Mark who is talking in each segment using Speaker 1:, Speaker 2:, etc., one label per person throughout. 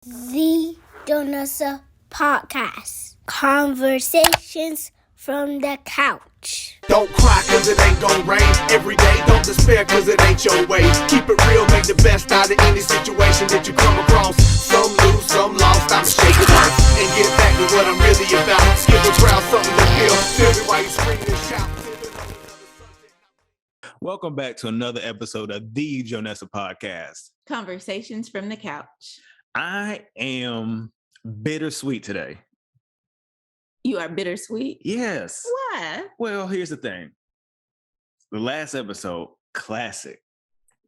Speaker 1: The Donasa Podcast. Conversations from the couch.
Speaker 2: Don't cry cause it ain't gon' rain every day. Don't despair cause it ain't your way. Keep it real, make the best out of any situation that you come across. Some lose, some lost, I'm shaking off and get back to what I'm really about. Skip the crowd, something to feel me while you scream and shout.
Speaker 3: Welcome back to another episode of the Jonessa Podcast.
Speaker 4: Conversations from the couch.
Speaker 3: I am bittersweet today.
Speaker 4: You are bittersweet?
Speaker 3: Yes.
Speaker 4: Why?
Speaker 3: Well, here's the thing. The last episode, classic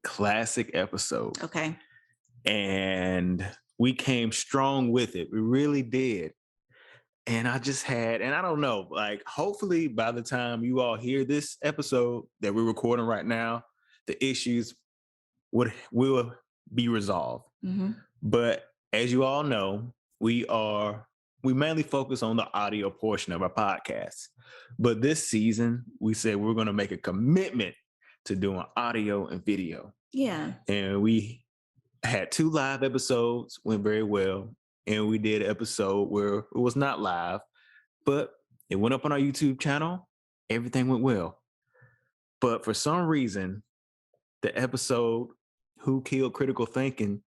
Speaker 3: episode.
Speaker 4: Okay.
Speaker 3: And we came strong with it. We really did. And I don't know, like, hopefully by the time you all hear this episode that we're recording right now, the issues will be resolved.
Speaker 4: Mm-hmm.
Speaker 3: But as you all know, we mainly focus on the audio portion of our podcast. But this season, we said we're going to make a commitment to doing audio and video.
Speaker 4: Yeah.
Speaker 3: And we had 2 live episodes, went very well. And we did an episode where it was not live, but it went up on our YouTube channel. Everything went well. But for some reason, the episode Who Killed Critical Thinking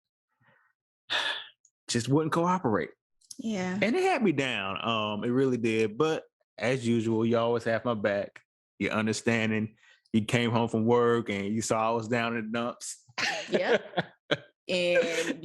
Speaker 3: just wouldn't cooperate.
Speaker 4: Yeah.
Speaker 3: And it had me down. It really did. But as usual, you always have my back. You're understanding. You came home from work and you saw I was down in the dumps.
Speaker 4: Yep. And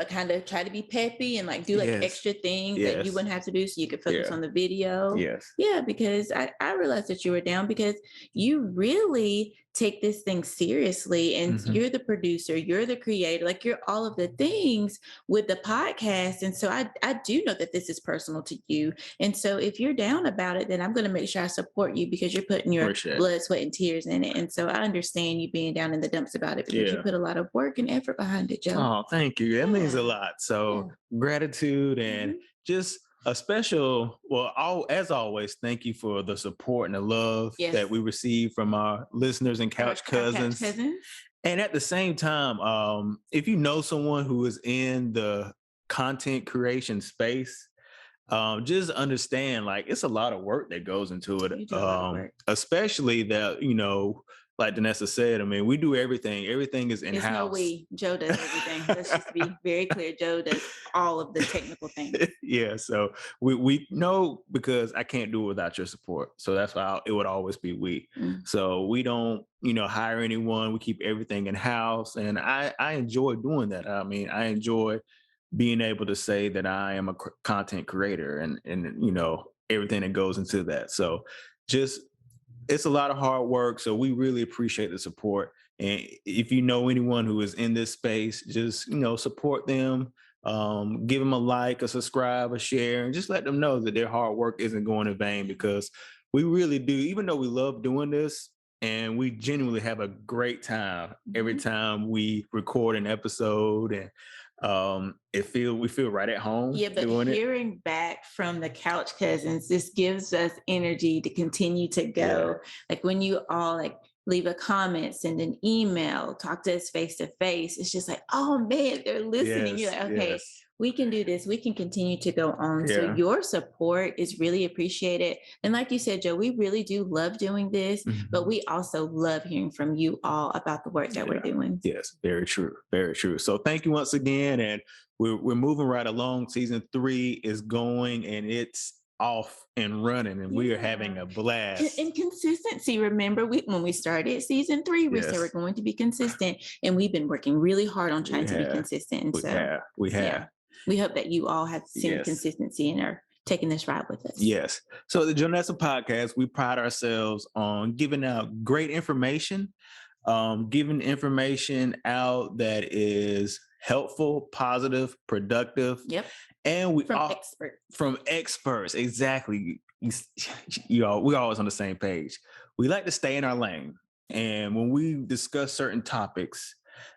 Speaker 4: kind of try to be peppy and like do like extra things that you wouldn't have to do so you could focus on the video.
Speaker 3: Yes.
Speaker 4: Yeah, because I realized that you were down because you really take this thing seriously and you're the producer, you're the creator, like you're all of the things with the podcast. And so I do know that this is personal to you. And so if you're down about it, then I'm going to make sure I support you because you're putting your blood, sweat, and tears in it. And so I understand you being down in the dumps about it because you put a lot of work and effort behind it, Joe.
Speaker 3: Oh, thank you. That means a lot. So gratitude and just a special, as always, thank you for the support and the love that we receive from our listeners and couch cousins. And at the same time, if you know someone who is in the content creation space, just understand, like, it's a lot of work that goes into it. Especially that, like Donessa said, I mean, we do everything. Everything is in-house.
Speaker 4: It's no we. Joe does everything. Let's just be very clear. Joe does all of the technical things.
Speaker 3: Yeah, so we know because I can't do it without your support. So that's why it would always be we. So we don't, hire anyone. We keep everything in-house. And I enjoy doing that. I mean, I enjoy being able to say that I am a content creator and everything that goes into that. So it's a lot of hard work. So we really appreciate the support. And if you know anyone who is in this space, just, support them, give them a like, a subscribe, a share, and just let them know that their hard work isn't going in vain, because we really do, even though we love doing this and we genuinely have a great time every time we record an episode, and we feel right at home.
Speaker 4: Yeah, but hearing back from the couch cousins, this gives us energy to continue to go. Like when you all leave a comment, send an email, talk to us face to face, it's just like, oh man, they're listening. You're like, okay, we can do this. We can continue to go on. So your support is really appreciated. And like you said, Joe, we really do love doing this, but we also love hearing from you all about the work that we're doing.
Speaker 3: Yes, very true. Very true. So thank you once again. And we're moving right along. Season 3 is going and it's off and running, and we are having a blast.
Speaker 4: And consistency. Remember, when we started season 3, we said we're going to be consistent, and we've been working really hard on trying to be consistent. And
Speaker 3: we have.
Speaker 4: Yeah, we hope that you all have seen consistency and are taking this ride with us.
Speaker 3: Yes. So the Jonessa Podcast, we pride ourselves on giving out great information, giving information out that is helpful, positive, productive.
Speaker 4: Yep.
Speaker 3: And
Speaker 4: from
Speaker 3: experts. Exactly. We're always on the same page. We like to stay in our lane. And when we discuss certain topics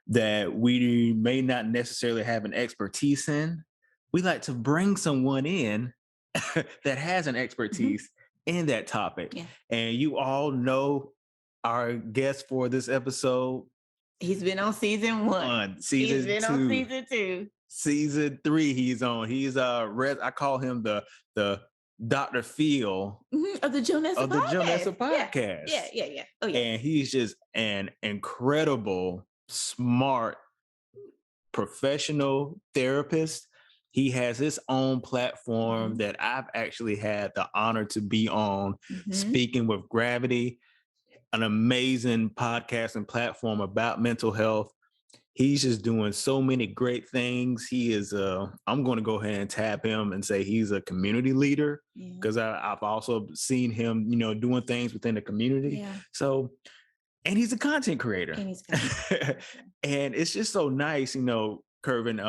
Speaker 3: that we may not necessarily have an expertise in, we like to bring someone in that has an expertise in that topic. Yeah. And you all know our guest for this episode
Speaker 4: He's been on season 1.
Speaker 3: Season
Speaker 4: He's been
Speaker 3: 2.
Speaker 4: on season 2.
Speaker 3: Season 3 he's on. He's I call him the Dr. Phil
Speaker 4: Of the Joe Nessa
Speaker 3: podcast.
Speaker 4: Yeah. Oh yeah.
Speaker 3: And he's just an incredible, smart, professional therapist. He has his own platform that I've actually had the honor to be on, Speaking with Gravity, an amazing podcast and platform about mental health. He's just doing so many great things. He is, I'm going to go ahead and tap him and say he's a community leader, because I've also seen him, doing things within the community.
Speaker 4: Yeah.
Speaker 3: So, and he's a content creator. And it's just so nice, Kervin,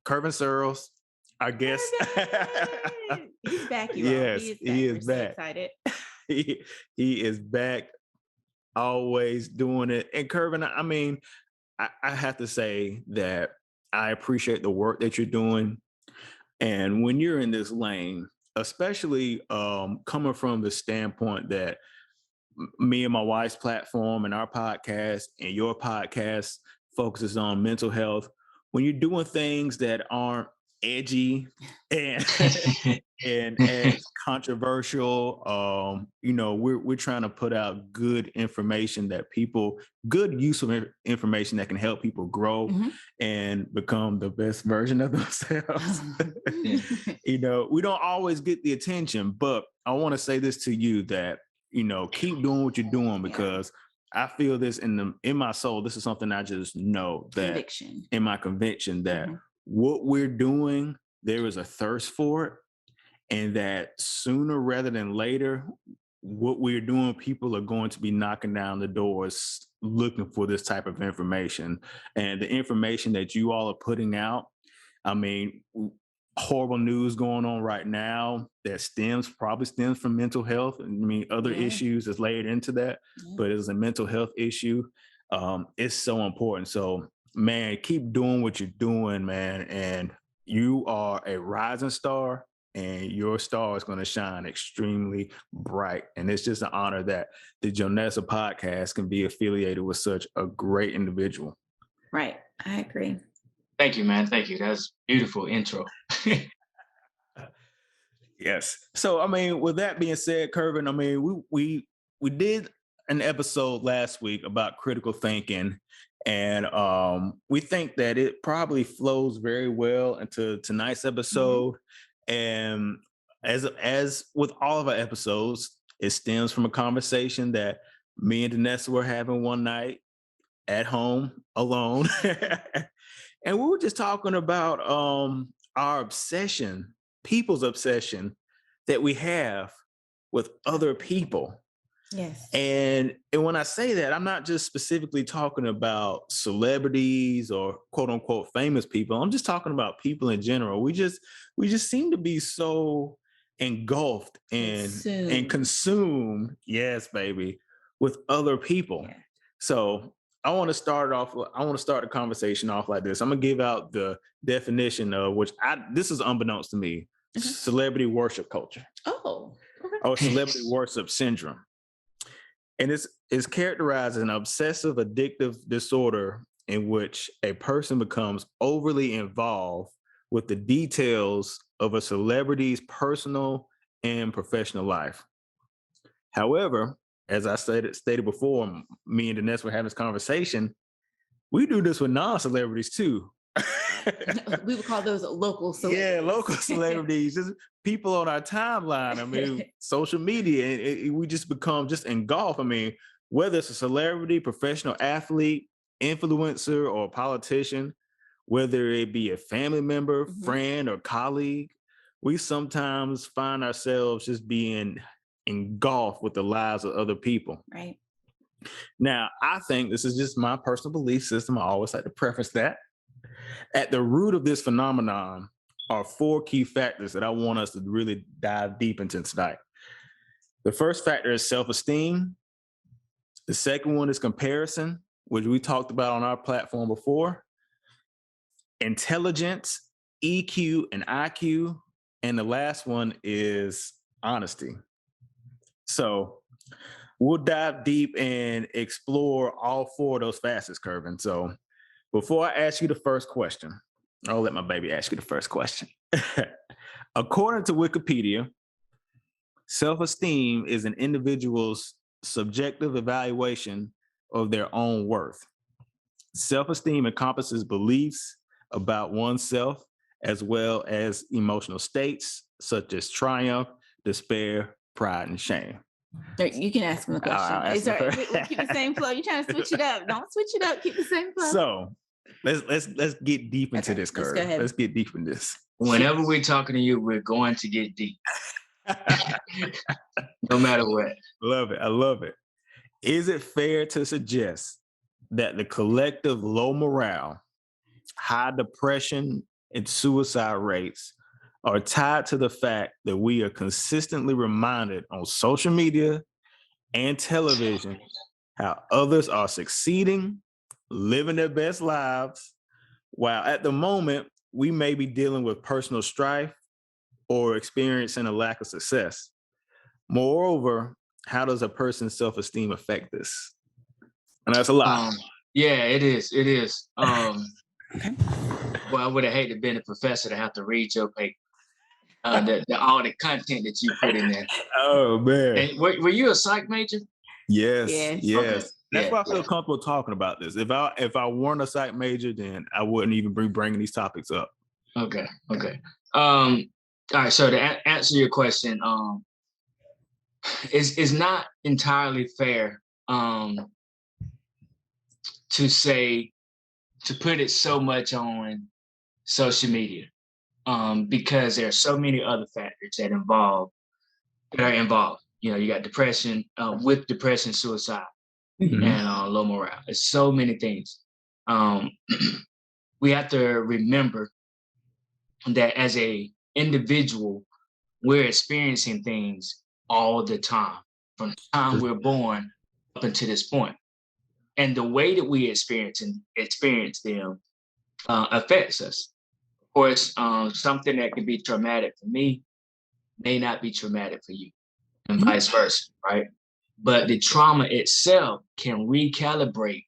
Speaker 3: Kervin Searles, I guess.
Speaker 4: He's back, you
Speaker 3: yes,
Speaker 4: all.
Speaker 3: he is back.
Speaker 4: So excited.
Speaker 3: he is back, always doing it. And Kervin, I mean, I have to say that I appreciate the work that you're doing. And when you're in this lane, especially coming from the standpoint that me and my wife's platform and our podcast and your podcast focuses on mental health, when you're doing things that aren't edgy and and controversial, we're trying to put out good information good useful information that can help people grow and become the best version of themselves. We don't always get the attention, but I want to say this to you that keep doing what you're doing, because I feel this in my soul. This is something I just know that in my conviction that what we're doing, there is a thirst for it, and that sooner rather than later, what we're doing, people are going to be knocking down the doors looking for this type of information. And the information that you all are putting out, I mean, horrible news going on right now that probably stems from mental health. I mean, other issues is layered into that, but it's a mental health issue. It's so important. So, man, keep doing what you're doing, man. And you are a rising star, and your star is going to shine extremely bright. And it's just an honor that the Jonessa podcast can be affiliated with such a great individual.
Speaker 4: Right. I agree.
Speaker 5: Thank you, man. Thank you. That was a beautiful intro.
Speaker 3: Yes. So, I mean, with that being said, Kervin, I mean, we did an episode last week about critical thinking, and we think that it probably flows very well into tonight's episode. And as with all of our episodes, it stems from a conversation that me and Danessa were having one night at home alone. And we were just talking about our obsession, people's obsession that we have with other people.
Speaker 4: Yes.
Speaker 3: And when I say that, I'm not just specifically talking about celebrities or quote unquote famous people. I'm just talking about people in general. We just seem to be so engulfed and consumed, yes, baby, with other people. Yeah. So I want to start the conversation off like this. I'm gonna give out the definition of this is unbeknownst to me, celebrity worship culture.
Speaker 4: Oh, okay.
Speaker 3: Or celebrity worship syndrome. And it's characterized as an obsessive addictive disorder in which a person becomes overly involved with the details of a celebrity's personal and professional life. However, as I stated before, me and Danessa were having this conversation, we do this with non-celebrities too.
Speaker 4: We would call those local celebrities.
Speaker 3: Yeah, local celebrities, just people on our timeline. I mean, social media, we just become just engulfed. I mean, whether it's a celebrity, professional athlete, influencer, or politician, whether it be a family member, friend, or colleague, we sometimes find ourselves just being engulfed with the lives of other people.
Speaker 4: Right.
Speaker 3: Now, I think this is just my personal belief system. I always like to preface that. At the root of this phenomenon are 4 key factors that I want us to really dive deep into tonight. The first factor is self-esteem. The second one is comparison, which we talked about on our platform before. Intelligence, EQ, and IQ. And the last one is honesty. So we'll dive deep and explore all 4 of those facets, Kervin. So before I ask you the first question, I'll let my baby ask you the first question. According to Wikipedia, self-esteem is an individual's subjective evaluation of their own worth. Self-esteem encompasses beliefs about oneself as well as emotional states such as triumph, despair, pride, and shame.
Speaker 4: You can ask him the question. We'll keep the same flow. You're trying to switch it up. Don't switch it up. Keep the same flow.
Speaker 3: So let's get deep into this, Kerv.
Speaker 4: Let's go ahead.
Speaker 3: Let's get deep in this.
Speaker 5: Whenever we're talking to you, we're going to get deep. No matter what.
Speaker 3: Love it. I love it. Is it fair to suggest that the collective low morale, high depression, and suicide rates are tied to the fact that we are consistently reminded on social media and television how others are succeeding, living their best lives, while at the moment we may be dealing with personal strife or experiencing a lack of success? Moreover, how does a person's self-esteem affect this? And that's a lot.
Speaker 5: Yeah, it is. It is.
Speaker 4: Okay.
Speaker 5: Well, I would have hated to been a professor to have to read your paper. All the content that you put in there.
Speaker 3: Oh man!
Speaker 5: And were you a psych major?
Speaker 3: Yes.
Speaker 5: Okay.
Speaker 3: That's why I feel comfortable talking about this. If I weren't a psych major, then I wouldn't even be bringing these topics up.
Speaker 5: Okay. All right. So to answer your question, it's not entirely fair to put it so much on social media. Because there are so many other factors that are involved. You know, you got depression, with depression, suicide, and low morale. There's so many things. We have to remember that as a individual, we're experiencing things all the time, from the time we're born up until this point. And the way that we experience them affects us. Of course, something that can be traumatic for me may not be traumatic for you, and vice versa, right? But the trauma itself can recalibrate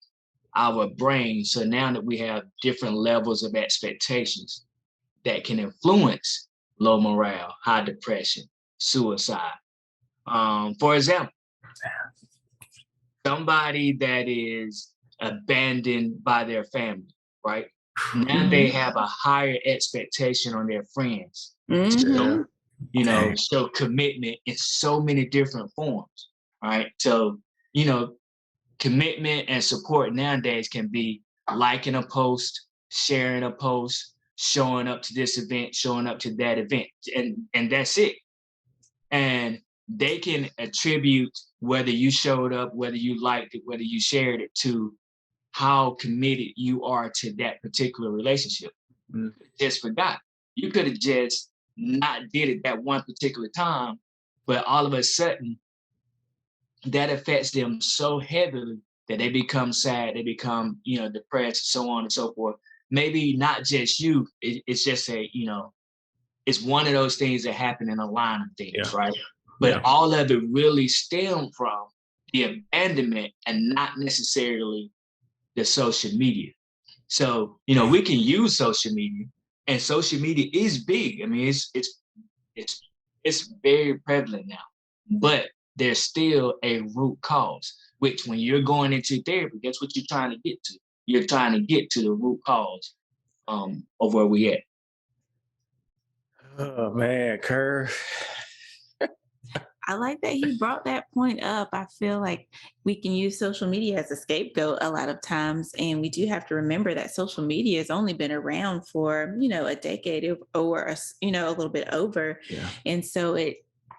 Speaker 5: our brain. So now that we have different levels of expectations that can influence low morale, high depression, suicide. For example, somebody that is abandoned by their family, right? Now they have a higher expectation on their friends. So, show commitment in so many different forms, right? So, commitment and support nowadays can be liking a post, sharing a post, showing up to this event, showing up to that event, and that's it. And they can attribute whether you showed up, whether you liked it, whether you shared it, to how committed you are to that particular relationship. Just forgot. You could have just not did it that one particular time, but all of a sudden that affects them so heavily that they become sad, they become, depressed, so on and so forth. Maybe not just you, it's just it's one of those things that happen in a line of things, right? But all of it really stem from the abandonment and not necessarily the social media. So, we can use social media, and social media is big. I mean, it's very prevalent now, but there's still a root cause, which when you're going into therapy, that's what you're trying to get to. You're trying to get to the root cause of where we at.
Speaker 3: Oh man, Kerv.
Speaker 4: I like that he brought that point up. I feel like we can use social media as a scapegoat a lot of times. And we do have to remember that social media has only been around for, a decade or, a little bit over. Yeah. And so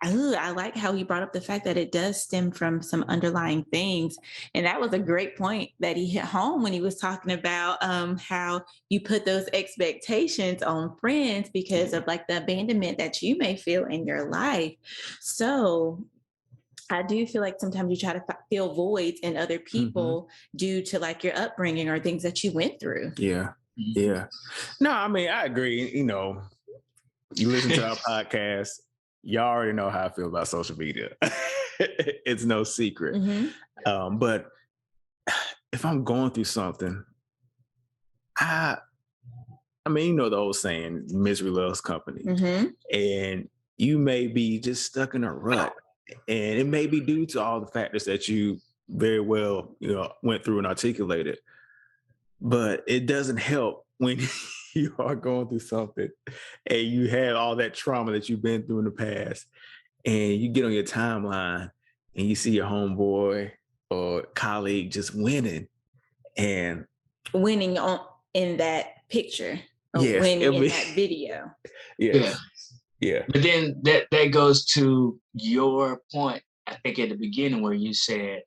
Speaker 4: I like how he brought up the fact that it does stem from some underlying things. And that was a great point that he hit home when he was talking about how you put those expectations on friends because of like the abandonment that you may feel in your life. So I do feel like sometimes you try to fill voids in other people due to like your upbringing or things that you went through.
Speaker 3: Yeah. Yeah. No, I mean, I agree. You listen to our podcast. Y'all already know how I feel about social media. it's no secret. But if I'm going through something, I mean, you know the old saying, misery loves company. And you may be just stuck in a rut. And it may be due to all the factors that you very well, went through and articulated. But it doesn't help when you are going through something and you have all that trauma that you've been through in the past, and you get on your timeline and you see your homeboy or colleague just winning and
Speaker 4: winning in that picture, or
Speaker 3: yes,
Speaker 4: winning in that video.
Speaker 3: Yeah.
Speaker 5: But then that goes to your point, I think at the beginning where you said,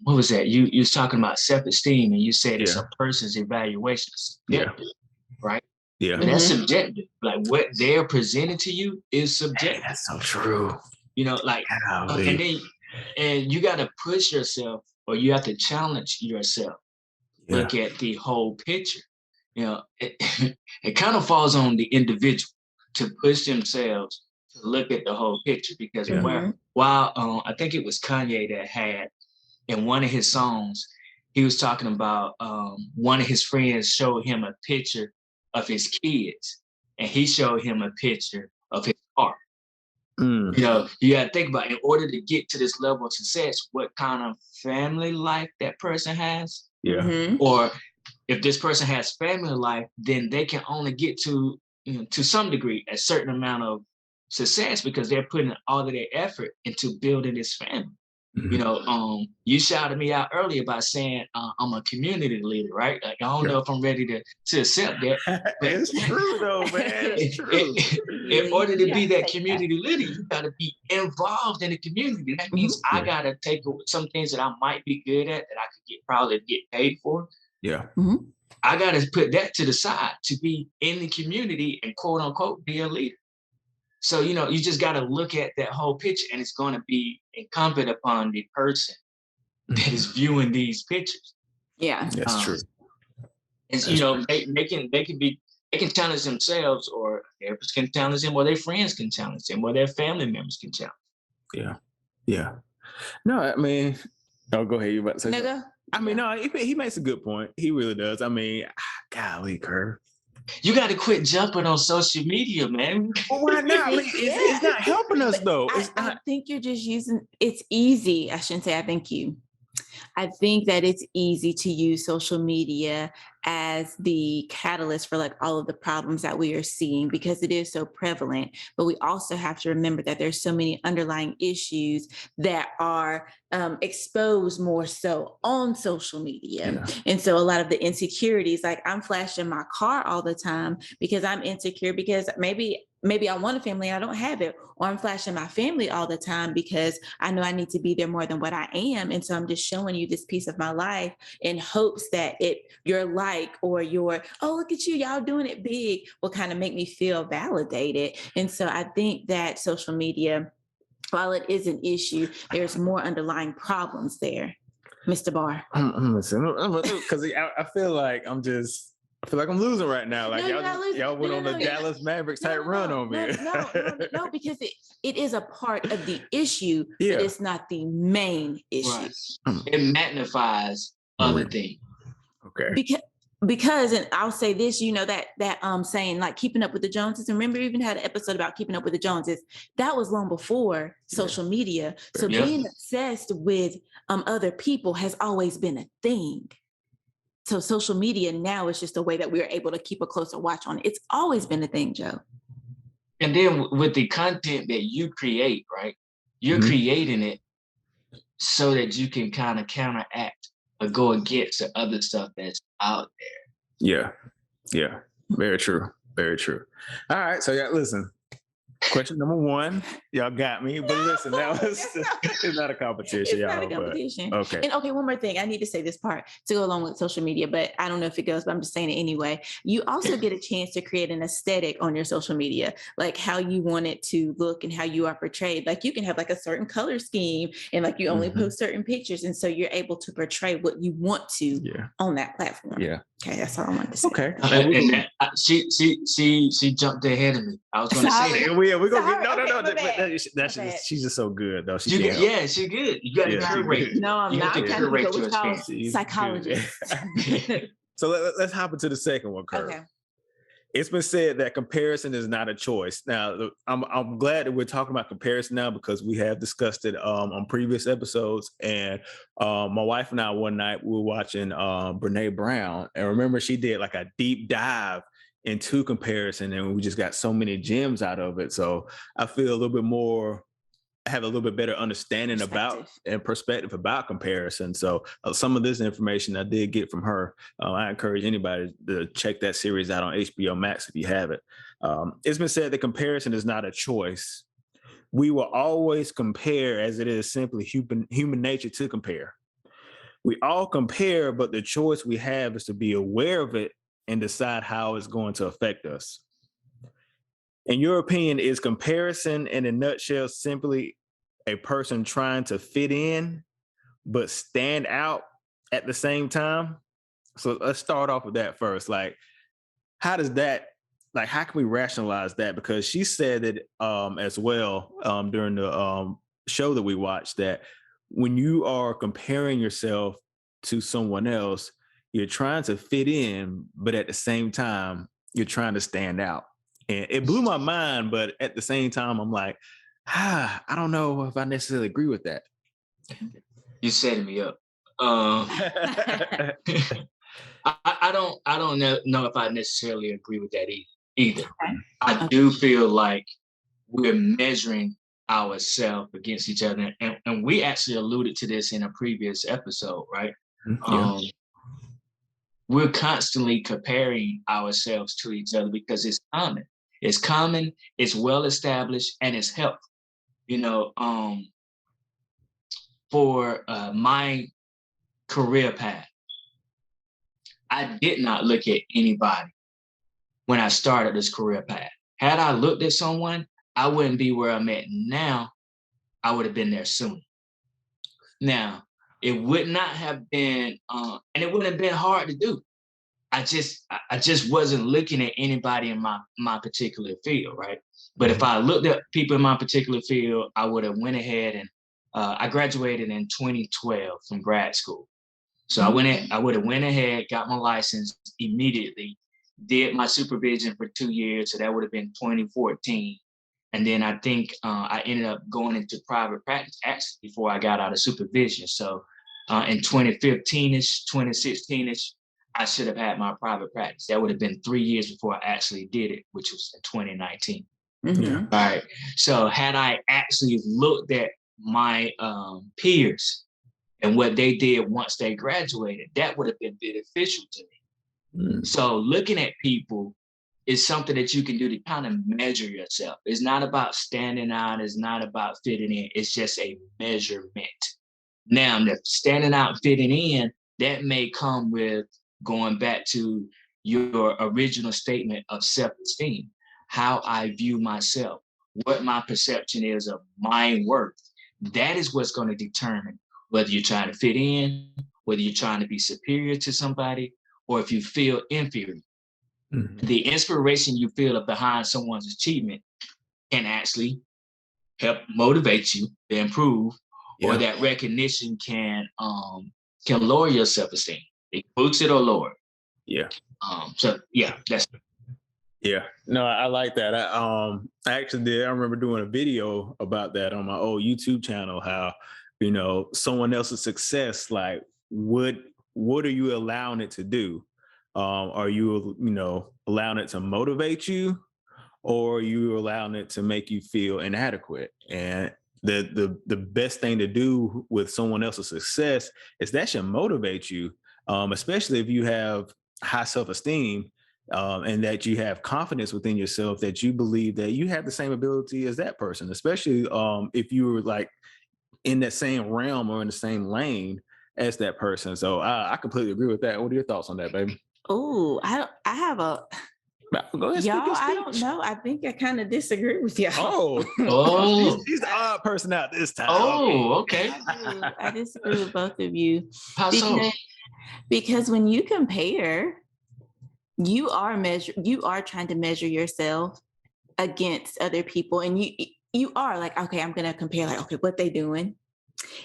Speaker 5: what was that? You was talking about self-esteem, and you said it's a person's evaluation. Right?
Speaker 3: Yeah.
Speaker 5: But that's subjective. Like what they're presenting to you is subjective.
Speaker 3: That's so true.
Speaker 5: And you got to push yourself, or you have to challenge yourself. Yeah. Look at the whole picture. It kind of falls on the individual to push themselves to look at the whole picture, because while I think it was Kanye that had in one of his songs, he was talking about one of his friends showed him a picture of his kids, and he showed him a picture of his car. You got to think about, in order to get to this level of success, what kind of family life that person has. Or if this person has family life, then they can only get to some degree a certain amount of success because they're putting all of their effort into building this family. You shouted me out earlier by saying I'm a community leader, right? Like, I don't know if I'm ready to accept that.
Speaker 3: It's true though, man. It's true.
Speaker 5: In order to be that community leader, you got to be involved in the community. That means I got to take some things that I might be good at that I could probably get paid for. I got to put that to the side to be in the community and quote unquote be a leader. So, you just got to look at that whole picture, and it's going to be incumbent upon the person that is viewing these pictures.
Speaker 4: Yeah,
Speaker 3: that's true.
Speaker 5: And they can challenge themselves, or therapists can challenge them, or their friends can challenge them, or their family members can challenge.
Speaker 3: Yeah. No, I mean, go ahead. You about to say
Speaker 4: something?
Speaker 3: I mean, no, he makes a good point. He really does. I mean, golly, Kerv.
Speaker 5: You got to quit jumping on social media, man.
Speaker 3: Well, why not? It's not helping us, though.
Speaker 4: I think you're just it's easy. I shouldn't say I think you. I think that it's easy to use social media as the catalyst for like all of the problems that we are seeing because it is so prevalent. But we also have to remember that there's so many underlying issues that are exposed more so on social media. Yeah. And so a lot of the insecurities, like I'm flashing my car all the time because I'm insecure because maybe I want a family and I don't have it, or I'm flashing my family all the time because I know I need to be there more than what I am. And so I'm just showing you this piece of my life in hopes that your like, or your, oh, look at you, y'all doing it big, will kind of make me feel validated. And so I think that social media, while it is an issue, there's more underlying problems there. Mr. Barr.
Speaker 3: I'm because I feel like I'm losing right now. Like y'all went on the Dallas Mavericks type run on me.
Speaker 4: No, because it is a part of the issue, but it's not the main issue.
Speaker 5: Right. It magnifies other things.
Speaker 3: Okay.
Speaker 4: Because, and I'll say this, that saying like keeping up with the Joneses. And remember, we even had an episode about keeping up with the Joneses. That was long before social media. So being obsessed with other people has always been a thing. So social media now is just a way that we are able to keep a closer watch on it. It's always been a thing, Joe.
Speaker 5: And then with the content that you create, right? You're creating it so that you can kind of counteract or go against the other stuff that's out there.
Speaker 3: Yeah. Very true. Very true. All right. So listen. Question number 1, y'all got me, but listen, it's not a competition.
Speaker 4: It's not a competition.
Speaker 3: But, okay.
Speaker 4: And okay, one more thing. I need to say this part to go along with social media, but I don't know if it goes, but I'm just saying it anyway. You also get a chance to create an aesthetic on your social media, like how you want it to look and how you are portrayed. Like you can have like a certain color scheme and like you only post certain pictures. And so you're able to portray what you want to on that platform.
Speaker 3: Yeah.
Speaker 4: Okay, that's all I wanted to say.
Speaker 3: Okay.
Speaker 5: And she jumped ahead of me. I was going to say that.
Speaker 3: yeah, we're gonna
Speaker 4: Sorry,
Speaker 3: get no.
Speaker 4: okay, my bad.
Speaker 3: That's
Speaker 4: My bad.
Speaker 3: she's just so good though. She
Speaker 5: She
Speaker 3: can't
Speaker 5: good.
Speaker 3: help.
Speaker 5: Yeah, she good. You got to
Speaker 3: Yeah, she
Speaker 5: curate.
Speaker 3: good.
Speaker 4: No, I'm
Speaker 5: You have
Speaker 4: not.
Speaker 5: to
Speaker 4: I'm trying to
Speaker 5: curate
Speaker 4: think of
Speaker 5: your
Speaker 4: what's called
Speaker 5: experience.
Speaker 3: She's
Speaker 4: psychologist.
Speaker 3: So let's hop into the second one, Kerv.
Speaker 4: Okay.
Speaker 3: It's been said that comparison is not a choice. Now, I'm glad that we're talking about comparison now because we have discussed it on previous episodes. And my wife and I one night we were watching Brene Brown, and remember she did like a deep dive into comparison, and we just got so many gems out of it. So I feel a little bit more. Have a little bit better understanding about and perspective about comparison. So some of this information I did get from her. I encourage anybody to check that series out on HBO Max if you have it. It's been said that comparison is not a choice. We will always compare, as it is simply human nature to compare. We all compare, but the choice we have is to be aware of it and decide how it's going to affect us. In your opinion, is comparison in a nutshell simply a person trying to fit in but stand out at the same time? So let's start off with that first. Like, how does that, like, how can we rationalize that? Because she said it as well during the show that we watched, that when you are comparing yourself to someone else, you're trying to fit in, but at the same time, you're trying to stand out. And it blew my mind, but at the same time, I'm like, I don't know if I necessarily agree with that.
Speaker 5: You're setting me up. I don't know if I necessarily agree with that either.
Speaker 4: Okay.
Speaker 5: I do feel like we're measuring ourselves against each other, and we actually alluded to this in a previous episode, right?
Speaker 3: Yeah.
Speaker 5: We're constantly comparing ourselves to each other because it's common. It's common, it's well established, and it's helpful. You know, for my career path, I did not look at anybody when I started this career path. Had I looked at someone, I wouldn't be where I'm at now. I would have been there sooner. Now, it would not have been, and it wouldn't have been hard to do. I just wasn't looking at anybody in my particular field, right? But if I looked at people in my particular field, I would have went ahead and I graduated in 2012 from grad school. So I would have went ahead, got my license immediately, did my supervision for 2 years. So that would have been 2014. And then I think I ended up going into private practice actually before I got out of supervision. So in 2015-ish, 2016-ish, I should have had my private practice. That would have been 3 years before I actually did it, which was in 2019.
Speaker 4: Mm-hmm.
Speaker 5: All right. So had I actually looked at my peers and what they did once they graduated, that would have been beneficial to me. So looking at people is something that you can do to kind of measure yourself. It's not about standing out. It's not about fitting in. It's just a measurement. Now, the standing out, fitting in, that may come with going back to your original statement of self-esteem, how I view myself, what my perception is of my worth. That is what's going to determine whether you're trying to fit in, whether you're trying to be superior to somebody, or if you feel inferior. Mm-hmm. The inspiration you feel behind someone's achievement can actually help motivate you to improve, or that recognition can lower your self-esteem. It boosts it or lower it.
Speaker 3: Yeah.
Speaker 5: So yeah, that's.
Speaker 3: Yeah, no, I like that. I actually did. I remember doing a video about that on my old YouTube channel. How, someone else's success, like what are you allowing it to do? Are you, allowing it to motivate you, or are you allowing it to make you feel inadequate? And the best thing to do with someone else's success is that should motivate you, especially if you have high self-esteem. And that you have confidence within yourself, that you believe that you have the same ability as that person, especially if you were like in that same realm or in the same lane as that person. So I completely agree with that. What are your thoughts on that, baby?
Speaker 4: Oh, I have a.
Speaker 3: Go ahead,
Speaker 4: y'all, I don't know. I think I kind of disagree with y'all.
Speaker 3: She's the odd person out this time.
Speaker 5: Okay.
Speaker 4: I disagree with both of you.
Speaker 5: How so?
Speaker 4: Because when you compare, you are trying to measure yourself against other people, and you are like, okay, I'm gonna compare, like, okay, what they doing,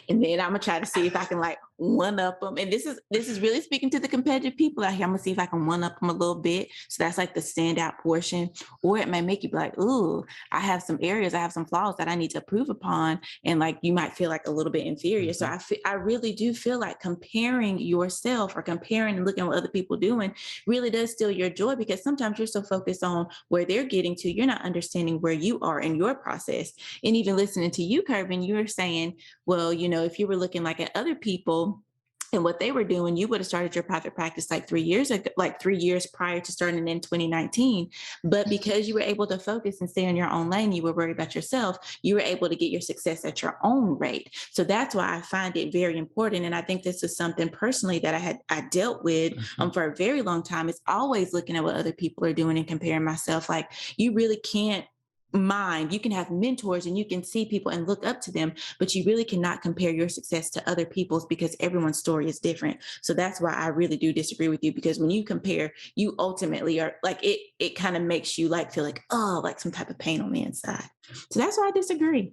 Speaker 4: and then I'm gonna try to see if I can like one up them. And this is really speaking to the competitive people out here. I'm gonna see if I can one up them a little bit. So that's like the standout portion. Or it may make you be like, ooh, I have some areas, I have some flaws that I need to improve upon, and like you might feel like a little bit inferior. So I really do feel like comparing yourself or comparing and looking at what other people doing really does steal your joy, because sometimes you're so focused on where they're getting to, you're not understanding where you are in your process. And even listening to you, Kervin, you're saying, well, if you were looking like at other people and what they were doing, you would have started your private practice like 3 years ago, like 3 years prior to starting in 2019. But because you were able to focus and stay in your own lane, you were worried about yourself, you were able to get your success at your own rate. So that's why I find it very important. And I think this is something personally that I dealt with for a very long time. It's always looking at what other people are doing and comparing myself. Like, you really can't mind. You can have mentors and you can see people and look up to them, but you really cannot compare your success to other people's, because everyone's story is different. So that's why I really do disagree with you, because when you compare, you ultimately are like, it kind of makes you like feel like, oh, like some type of pain on the inside. So that's why I disagree.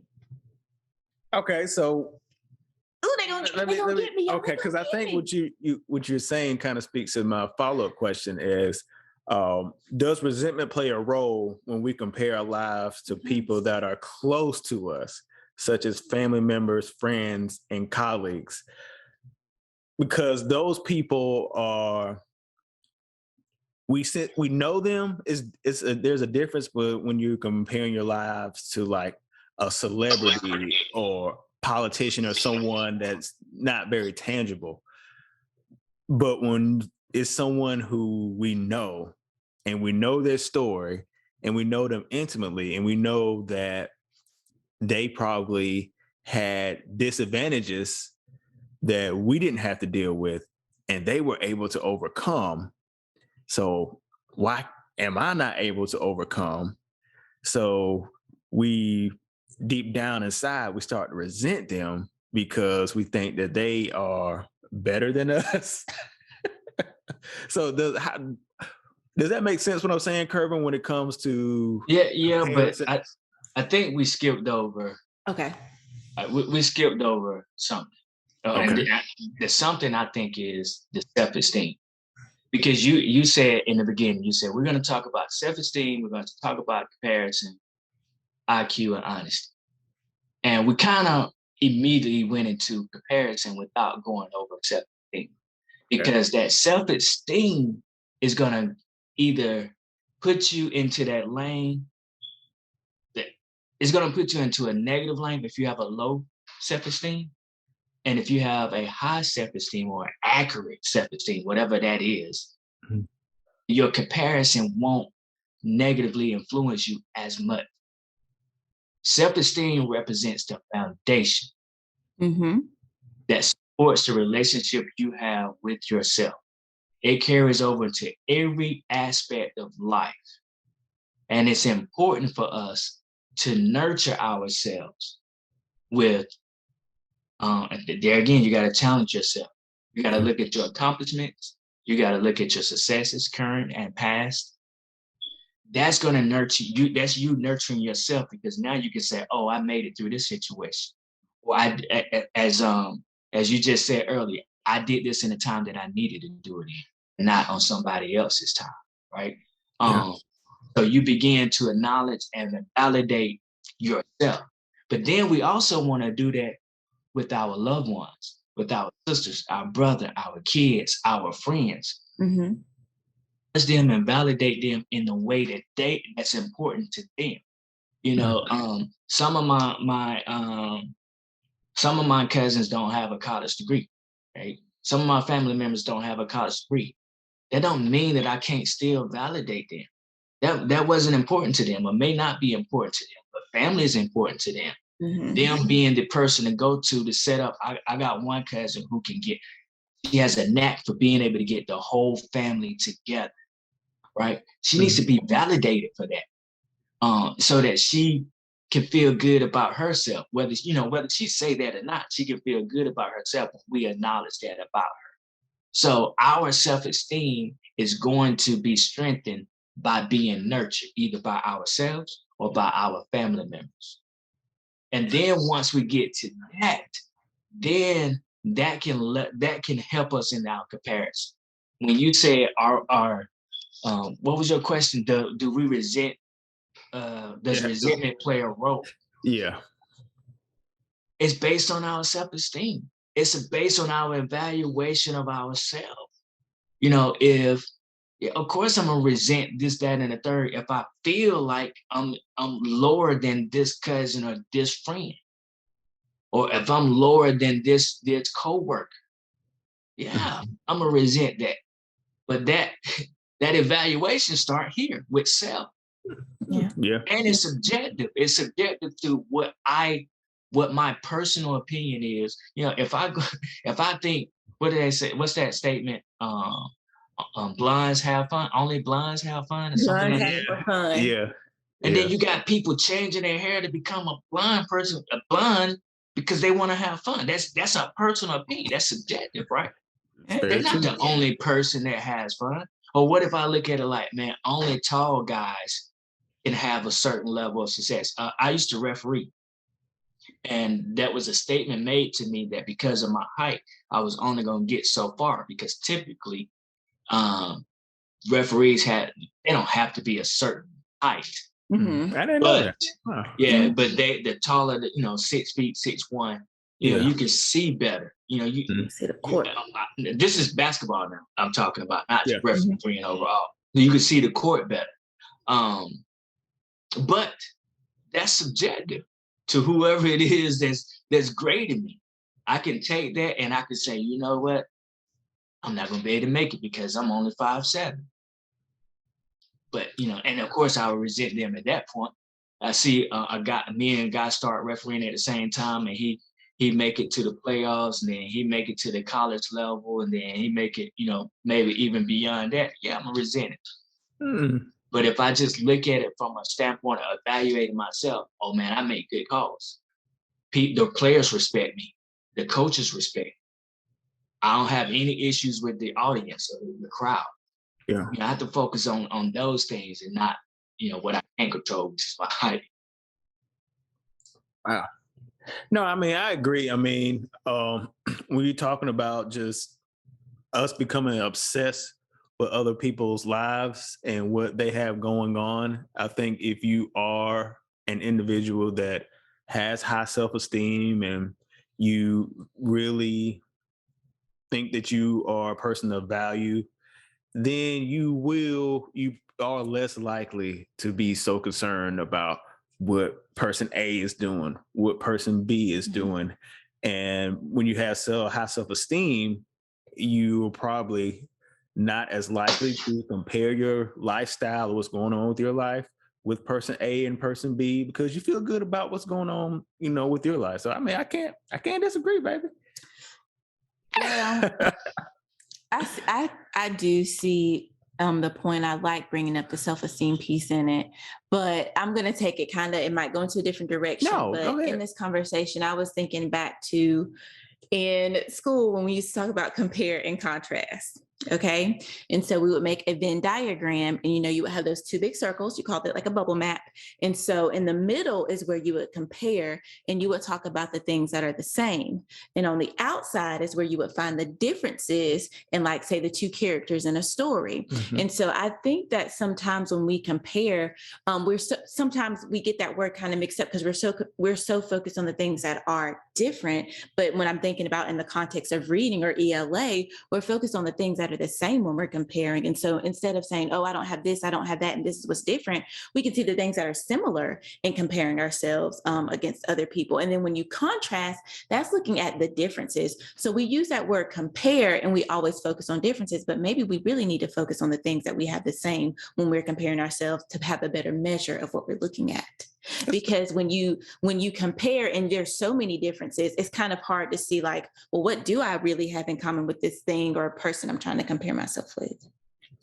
Speaker 3: Okay, so
Speaker 4: they gonna get me.
Speaker 3: Okay, because I think what you're saying kind of speaks to my follow-up question is, does resentment play a role when we compare our lives to people that are close to us, such as family members, friends, and colleagues? Because those people are, we know them. There's a difference when you're comparing your lives to like a celebrity or politician or someone that's not very tangible. But when it's someone who we know, and we know their story, and we know them intimately, and we know that they probably had disadvantages that we didn't have to deal with, and they were able to overcome. So why am I not able to overcome? So we, deep down inside, we start to resent them because we think that they are better than us. So does that make sense what I'm saying, Kervin, when it comes to
Speaker 5: yeah, but I think we skipped over.
Speaker 4: Okay.
Speaker 5: We skipped over something.
Speaker 3: Okay.
Speaker 5: The something I think is the self-esteem. Because you said in the beginning, you said, we're going to talk about self-esteem, we're going to talk about comparison, IQ, and honesty. And we kind of immediately went into comparison without going over self-esteem. Because that self-esteem is going to either put you into that lane, that is going to put you into a negative lane if you have a low self-esteem. And if you have a high self-esteem or accurate self-esteem, whatever that is, your comparison won't negatively influence you as much. Self-esteem represents the foundation that supports the relationship you have with yourself. It carries over to every aspect of life. And it's important for us to nurture ourselves with, there again, you got to challenge yourself. You got to look at your accomplishments. You got to look at your successes, current and past. That's going to nurture you. That's you nurturing yourself, because now you can say, oh, I made it through this situation. Or as you just said earlier, I did this in the time that I needed to do it in, not on somebody else's time, right? So you begin to acknowledge and validate yourself. But then we also want to do that with our loved ones, with our sisters, our brother, our kids, our friends. Touch them and validate them in the way that's important to them. Some of my cousins don't have a college degree, right? Some of my family members don't have a college degree. That don't mean that I can't still validate them. That wasn't important to them, or may not be important to them, but family is important to them. Them being the person to go to set up. I got one cousin who she has a knack for being able to get the whole family together, right? She needs to be validated for that, so that she can feel good about herself. Whether she say that or not, she can feel good about herself if we acknowledge that about her. So our self-esteem is going to be strengthened by being nurtured, either by ourselves or by our family members. And then once we get to that, then that can help us in our comparison. When you say our what was your question? Do we resent? Does resentment play a role?
Speaker 3: Yeah.
Speaker 5: It's based on our self-esteem. It's based on our evaluation of ourselves. You know, of course I'm gonna resent this, that, and the third if I feel like I'm lower than this cousin or this friend, or if I'm lower than this coworker. Yeah, I'm gonna resent that. But that evaluation start here with self.
Speaker 3: Yeah.
Speaker 5: And it's subjective. It's subjective to what my personal opinion is. You know, if I think, what do they say? What's that statement? Blinds have fun. Only blinds have fun, or something like that.
Speaker 4: Fun.
Speaker 3: Yeah.
Speaker 5: And then you got people changing their hair to become a blind person, because they want to have fun. That's a personal opinion. That's subjective, right? They're not the only person that has fun. Or what if I look at it like, man, only tall guys can have a certain level of success. I used to referee, and that was a statement made to me that because of my height, I was only going to get so far, because typically referees they don't have to be a certain height.
Speaker 4: Mm-hmm.
Speaker 3: I didn't know that.
Speaker 5: Huh. Yeah, but the taller, 6 feet, 6'1", you can see better. You
Speaker 4: see the court.
Speaker 5: This is basketball now I'm talking about, not just refereeing overall. You can see the court better. But that's subjective to whoever it is that's grading me. I can take that and I can say, you know what? I'm not going to be able to make it because I'm only 5'7". But, and of course I would resent them at that point. I see me and a guy start refereeing at the same time, and he make it to the playoffs, and then he make it to the college level, and then he make it, maybe even beyond that. Yeah, I'm going to resent it.
Speaker 3: Mm.
Speaker 5: But if I just look at it from a standpoint of evaluating myself, oh man, I make good calls. The players respect me. The coaches respect me. I don't have any issues with the audience or the crowd.
Speaker 3: Yeah.
Speaker 5: I have to focus on those things and not, what I can't control, which is my height.
Speaker 3: Wow. No, I mean, I agree. I mean, when you're talking about just us becoming obsessed with other people's lives and what they have going on, I think if you are an individual that has high self-esteem and you really think that you are a person of value, then you are less likely to be so concerned about what person A is doing, what person B is doing. And when you have high self-esteem, you're probably not as likely to compare your lifestyle or what's going on with your life with person A and person B, because you feel good about what's going on, with your life. So I mean, I can't disagree, baby.
Speaker 4: Well, I do see the point. I like bringing up the self-esteem piece in it, but I'm going to take it it might go into a different direction.
Speaker 3: No,
Speaker 4: but
Speaker 3: go ahead.
Speaker 4: In this conversation, I was thinking back to in school when we used to talk about compare and contrast. Okay. And so we would make a Venn diagram, and, you would have those two big circles. You called it like a bubble map. And so in the middle is where you would compare, and you would talk about the things that are the same. And on the outside is where you would find the differences in, like, say, the two characters in a story. Mm-hmm. And so I think that sometimes when we compare, sometimes we get that word kind of mixed up because we're so focused on the things that are different. But when I'm thinking about in the context of reading or ELA, we're focused on the things that are the same when we're comparing. And so instead of saying, oh, I don't have this, I don't have that, and this is what's different, we can see the things that are similar in comparing ourselves against other people. And then when you contrast, that's looking at the differences. So we use that word compare, and we always focus on differences, but maybe we really need to focus on the things that we have the same when we're comparing ourselves to have a better measure of what we're looking at. Because when you compare and there's so many differences, it's kind of hard to see, like, well, what do I really have in common with this thing or person I'm trying to compare myself with?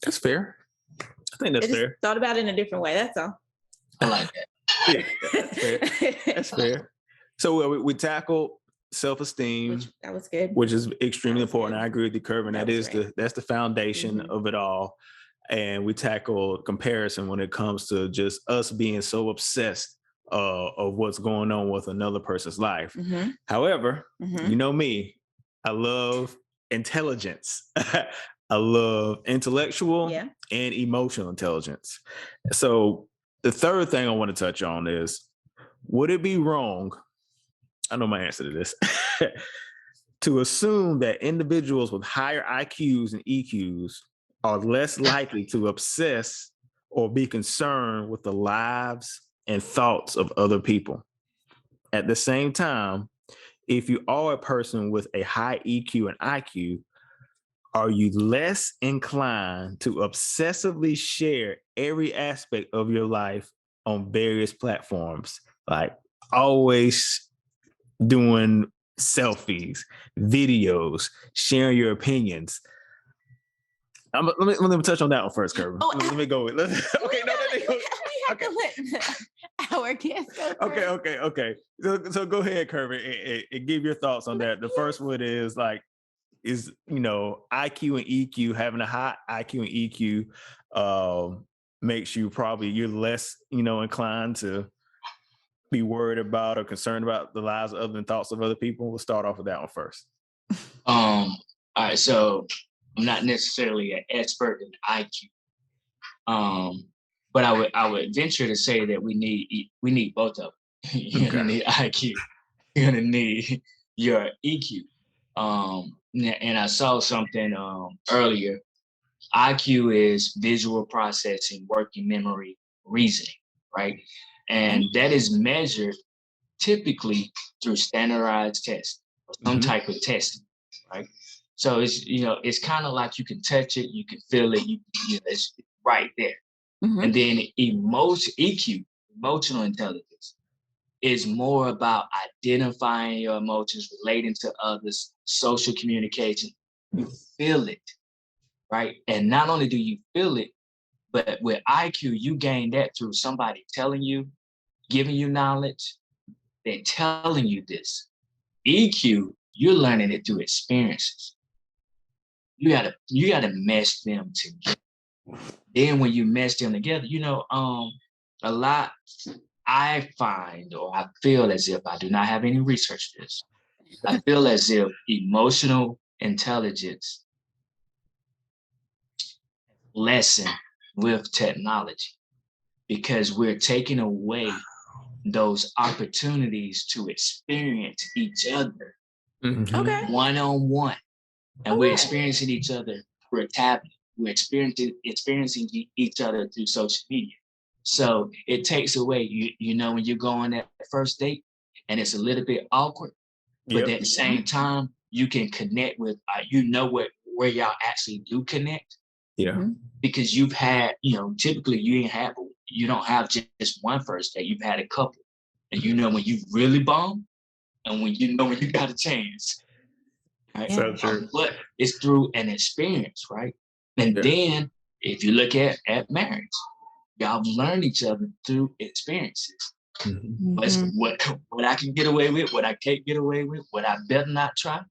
Speaker 3: That's fair. I think that's fair.
Speaker 4: Thought about it in a different way. That's all.
Speaker 5: I like that.
Speaker 3: Yeah, that's fair. That's fair. So we tackled self-esteem.
Speaker 4: That was good.
Speaker 3: Which is extremely important. Good. I agree with you, Kervin. That's the foundation
Speaker 4: mm-hmm.
Speaker 3: of it all. and we tackled comparison when it comes to just us being so obsessed of what's going on with another person's life.
Speaker 4: Mm-hmm.
Speaker 3: However,
Speaker 4: Mm-hmm.
Speaker 3: you know me, I love intelligence. I love intellectual
Speaker 4: Yeah.
Speaker 3: and emotional intelligence. So the third thing I want to touch on is, would it be wrong? I know my answer to this. To assume that individuals with higher IQs and EQs are less likely to obsess or be concerned with the lives and thoughts of other people. At the same time, if you are a person with a high EQ and IQ, are you less inclined to obsessively share every aspect of your life on various platforms? Like always doing selfies, videos, sharing your opinions. Let me touch on that one first, Kervin. Let me go with. Okay, no.
Speaker 4: We have to let our guests go first.
Speaker 3: Okay. So go ahead, Kervin, and give your thoughts on that. The first one is like, IQ and EQ, having a high IQ and EQ makes you you're less, inclined to be worried about or concerned about the lives of other and thoughts of other people. We'll start off with that one first.
Speaker 5: All right, so I'm not necessarily an expert in IQ, but I would venture to say that we need both of them. You're gonna need IQ. You're gonna need your EQ. And I saw something earlier. IQ is visual processing, working memory, reasoning, right? And that is measured typically through standardized tests or some type of testing, right? So it's kind of like you can touch it, you can feel it, it's right there.
Speaker 4: Mm-hmm.
Speaker 5: And then EQ, emotional intelligence, is more about identifying your emotions, relating to others, social communication. You feel it, right? And not only do you feel it, but with IQ, you gain that through somebody telling you, giving you knowledge, they're telling you this. EQ, you're learning it through experiences. You gotta mesh them together. Then when you mesh them together, a lot I find, or I feel as if I do not have any research to this. I feel as if emotional intelligence lessen with technology because we're taking away those opportunities to experience each other
Speaker 4: Okay.
Speaker 5: one-on-one. And we're experiencing each other through a tablet. We're experiencing each other through social media. So it takes away, when you go on that first date and it's a little bit awkward, but at the same time, you can connect with, where y'all actually do connect.
Speaker 3: Yeah.
Speaker 5: Because you've had, typically you don't have just one first date, you've had a couple. And when you really bomb and when you got a chance. Right?
Speaker 3: So true.
Speaker 5: But it's through an experience, right? And then if you look at marriage, y'all learn each other through experiences. But what I can get away with, what I can't get away with, what I better not try,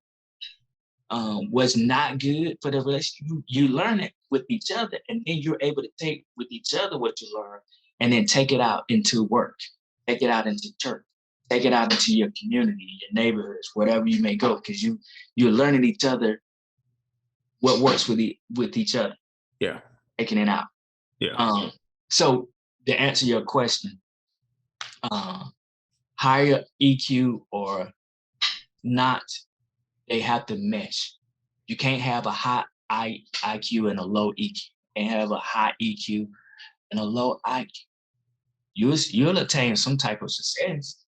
Speaker 5: was not good for the relationship. You learn it with each other, and then you're able to take with each other what you learn, and then take it out into work, take it out into church, take it out into your community, your neighborhoods, wherever you may go, because you're learning each other what works with each other.
Speaker 3: Yeah,
Speaker 5: taking it out.
Speaker 3: Yeah.
Speaker 5: So to answer your question, higher EQ or not, they have to mesh. You can't have a high IQ and a low EQ. You can't have a high EQ and a low IQ. You'll attain some type of success,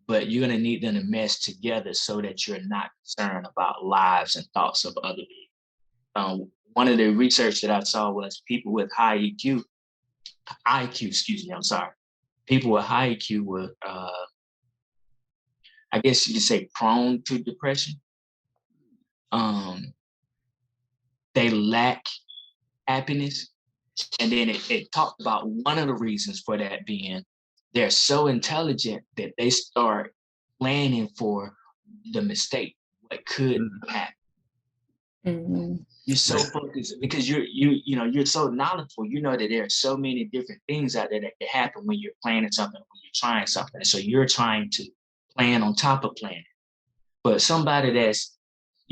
Speaker 5: but you're going to need them to mesh together so that you're not concerned about lives and thoughts of other people. One of the research that I saw was people with high IQ, people with high IQ were, I guess you could say, prone to depression. They lack happiness. And then it talked about one of the reasons for that being they're so intelligent that they start planning for the mistake, what could happen.
Speaker 4: Mhm.
Speaker 5: You're so focused because you're so knowledgeable. You know that there are so many different things out there that can happen when you're planning something, when you're trying something. And so you're trying to plan on top of planning. But somebody that's,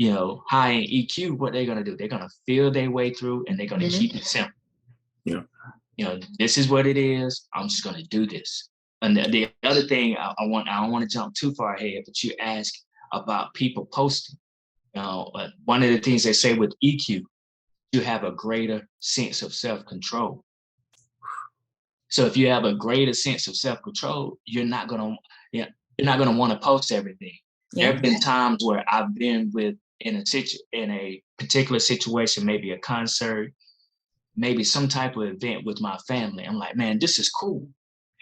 Speaker 5: high in EQ, what they're gonna do? They're gonna feel their way through and they're gonna keep it simple.
Speaker 3: Yeah.
Speaker 5: This is what it is. I'm just gonna do this. And the other thing I don't want to jump too far ahead, but you ask about people posting. One of the things they say with EQ, you have a greater sense of self-control. So if you have a greater sense of self-control, you're not gonna want to post everything.
Speaker 4: Yeah.
Speaker 5: There have been times where I've been in a particular situation, maybe a concert, maybe some type of event with my family. I'm like, man, this is cool.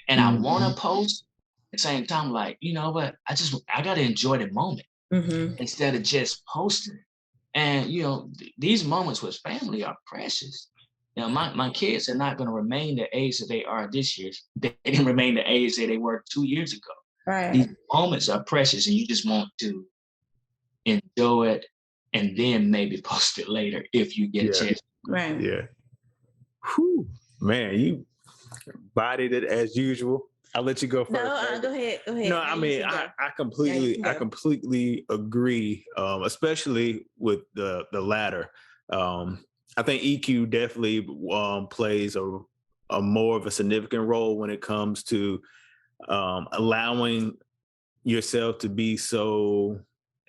Speaker 5: And I want to post at the same time, like, you know what? I got to enjoy the moment instead of just posting. And, these moments with family are precious. My kids are not going to remain the age that they are this year. They didn't remain the age that they were 2 years ago.
Speaker 4: Right.
Speaker 5: These moments are precious and you just want to enjoy it and then maybe post it later if you get a chance.
Speaker 4: Right.
Speaker 3: Yeah. Whew. Man, you bodied it as usual. I'll let you go first.
Speaker 4: No, go ahead.
Speaker 3: No, I mean, I completely agree, especially with the latter. I think EQ definitely plays a more of a significant role when it comes to allowing yourself to be so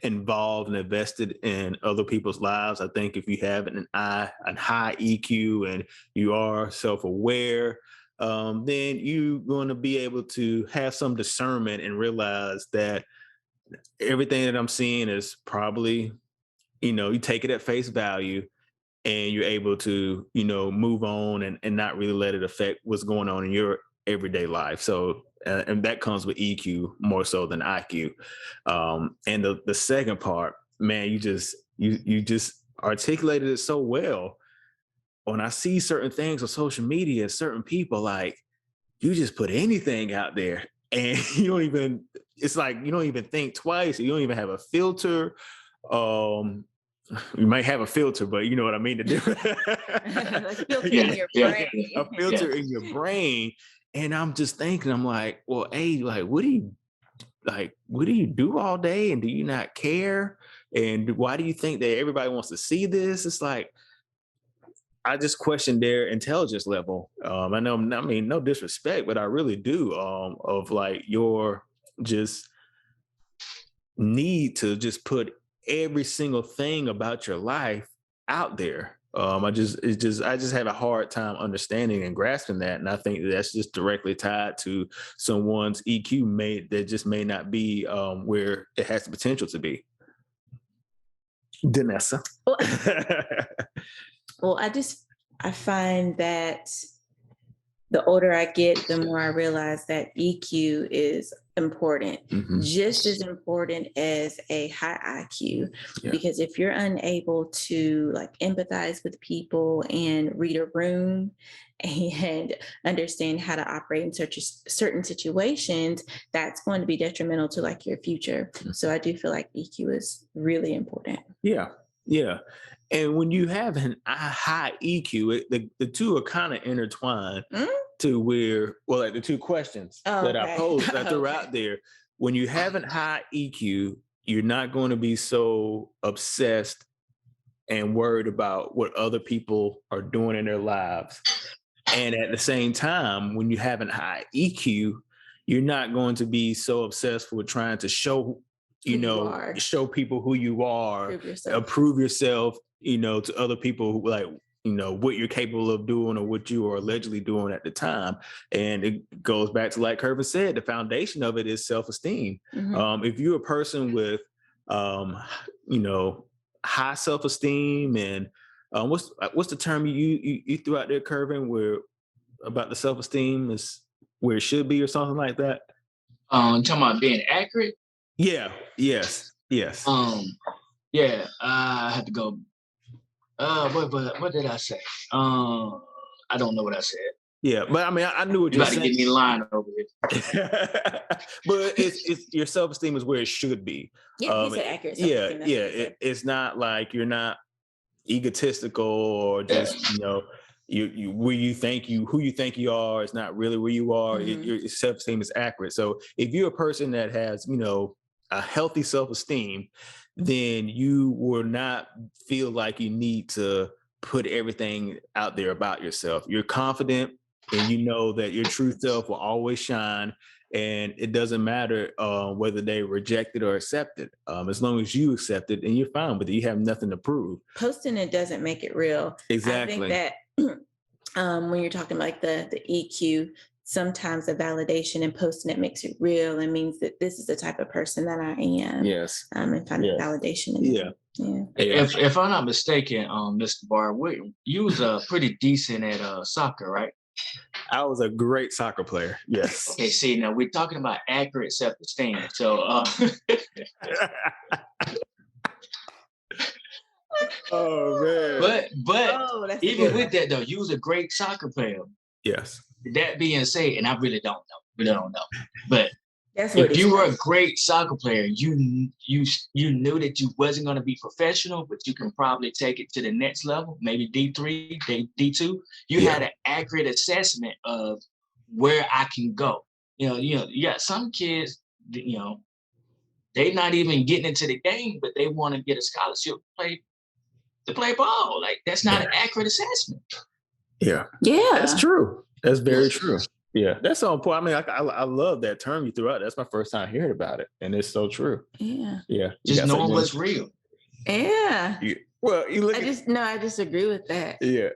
Speaker 3: involved and invested in other people's lives. I think if you have a high EQ and you are self-aware, then you're going to be able to have some discernment and realize that everything that I'm seeing is probably, you take it at face value and you're able to, move on and not really let it affect what's going on in your everyday life. So, and that comes with EQ more so than IQ. And the second part, man, you just articulated it so well. When I see certain things on social media, certain people, like, you just put anything out there and it's like, you don't even think twice. You don't even have a filter. You might have a filter, but you know what I mean?
Speaker 4: A filter in your brain.
Speaker 3: A filter in your brain. And I'm just thinking, I'm like, well, hey, like, what do you do all day? And do you not care? And why do you think that everybody wants to see this? It's like, I just question their intelligence level. I mean, no disrespect, but I really do, of like your just need to just put every single thing about your life out there. I just have a hard time understanding and grasping that. And I think that's just directly tied to someone's EQ that may not be where it has the potential to be. Danessa.
Speaker 4: Well, I find that the older I get, the more I realize that EQ is important, just as important as a high IQ. Yeah. Because if you're unable to like empathize with people and read a room and understand how to operate in certain situations, that's going to be detrimental to like your future. So I do feel like EQ is really important.
Speaker 3: Yeah. Yeah. And when you have a high EQ, the two are kind of intertwined to where, well, like the two questions that I posed that threw out there. When you have a high EQ, you're not going to be so obsessed and worried about what other people are doing in their lives. And at the same time, when you have a high EQ, you're not going to be so obsessed with trying to show people who you are, prove yourself, to other people who like, what you're capable of doing or what you are allegedly doing at the time. And it goes back to, like Kervin said, the foundation of it is self-esteem. If you're a person with, high self-esteem and what's the term you threw out there, Kervin, where about the self-esteem is where it should be or something like that?
Speaker 5: Talking about being accurate?
Speaker 3: Yeah. Yes.
Speaker 5: I had to go. What did I say? I don't know what I said.
Speaker 3: Yeah, but I mean, I knew what you were saying.
Speaker 5: Give me a line over here.
Speaker 3: But it's your self-esteem is where it should be.
Speaker 4: Yeah, he said accurate self-esteem.
Speaker 3: It's not like you're not egotistical or just, you who you think you are is not really where you are. Your self-esteem is accurate. So if you're a person that has, a healthy self-esteem, then you will not feel like you need to put everything out there about yourself. You're confident and you know that your true self will always shine. And it doesn't matter whether they reject it or accept it. As long as you accept it, and you're fine with it, you have nothing to prove.
Speaker 4: Posting it doesn't make it real.
Speaker 3: Exactly.
Speaker 4: I think that when you're talking like the EQ, sometimes the validation and posting it makes it real and means that this is the type of person that I am.
Speaker 3: Yes.
Speaker 4: And finding validation in
Speaker 3: Yeah.
Speaker 5: If I'm not mistaken, Mr. Barr, you was pretty decent at soccer, right?
Speaker 3: I was a great soccer player. Yes.
Speaker 5: Okay. See, now we're talking about accurate self-esteem. So,
Speaker 3: oh man.
Speaker 5: But even with that though, you was a great soccer player.
Speaker 3: Yes.
Speaker 5: That being said, and I really don't know, but
Speaker 4: That's
Speaker 5: if you were a great soccer player, you knew that you wasn't going to be professional, but you can probably take it to the next level, maybe D3, D2. You had an accurate assessment of where I can go. You got some kids, they're not even getting into the game, but they want to get a scholarship to play ball. Like that's not an accurate assessment.
Speaker 3: Yeah. That's true. That's very true. Yeah, that's so important. I mean, I love that term you threw out. That's my first time hearing about it, and it's so true.
Speaker 4: Yeah.
Speaker 5: Just knowing what's real.
Speaker 4: Yeah.
Speaker 3: Well, you look.
Speaker 4: I just agree with that.
Speaker 3: Yeah.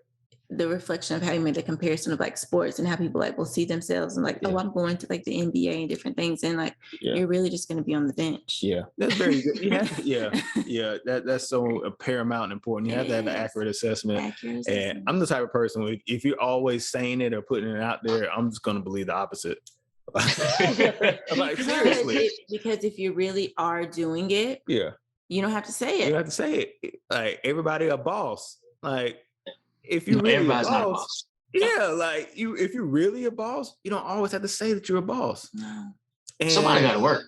Speaker 4: The reflection of how you made the comparison of like sports and how people will see themselves and like, oh, I'm going to like the NBA and different things, and like you're really just going to be on the bench.
Speaker 3: Yeah, that's very good. Yeah. That's so paramount and important. You have to have an accurate assessment. And I'm the type of person if you're always saying it or putting it out there, I'm just going to believe the opposite. Like seriously,
Speaker 4: because if you really are doing it, you don't have to say it.
Speaker 3: You don't have to say it. Like everybody a boss. Like. If you really
Speaker 5: everybody's
Speaker 3: a
Speaker 5: not a boss.
Speaker 3: Like if you're really a boss, you don't always have to say that you're a boss.
Speaker 4: No.
Speaker 3: And
Speaker 5: somebody got to work.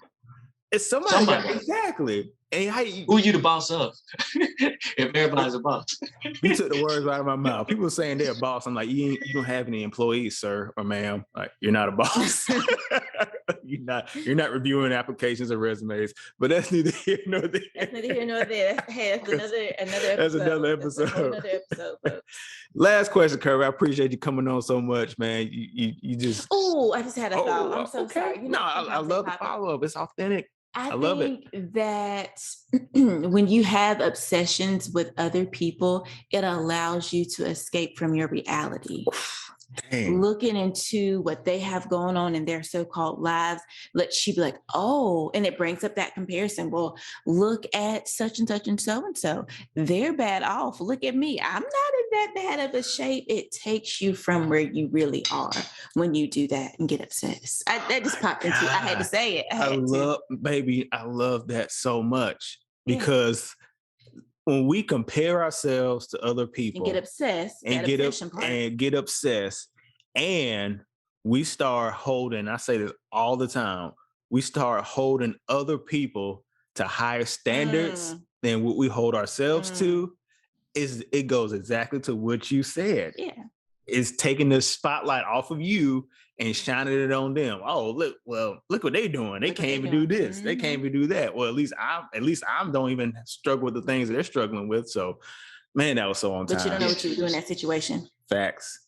Speaker 3: It's somebody. Exactly. And
Speaker 5: who you the boss of? If everybody's a boss.
Speaker 3: You took the words out of my mouth. People saying they're a boss. I'm like, you don't have any employees, sir or ma'am. Like you're not a boss. You're not reviewing applications or resumes. But that's neither here nor there.
Speaker 4: That's neither here nor there. Hey, that's another episode.
Speaker 3: That's another episode.
Speaker 4: That's another episode, folks.
Speaker 3: Last question, Kervin. I appreciate you coming on so much, man. You just.
Speaker 4: Oh, I just had a thought. I'm so sorry.
Speaker 3: I love the follow-up. It's authentic. I love it.
Speaker 4: That when you have obsessions with other people, it allows you to escape from your reality.
Speaker 3: Dang.
Speaker 4: Looking into what they have going on in their so-called lives, let you be like, oh, and it brings up that comparison. Well, look at such and such and so. They're bad off. Look at me. I'm not in that bad of a shape. It takes you from where you really are when you do that and get obsessed. That just popped into. I had to say it. I
Speaker 3: love that so much because when we compare ourselves to other people
Speaker 4: and get obsessed
Speaker 3: and we start holding, I say this all the time, we start holding other people to higher standards than what we hold ourselves to, it goes exactly to what you said.
Speaker 4: Yeah.
Speaker 3: It's taking the spotlight off of you and shining it on them. Oh, look what they're doing. They can't even do this. They can't even do that. Well, at least I don't even struggle with the things that they're struggling with. So, man, that was so on time.
Speaker 4: But you don't know what you do in that situation.
Speaker 3: Facts.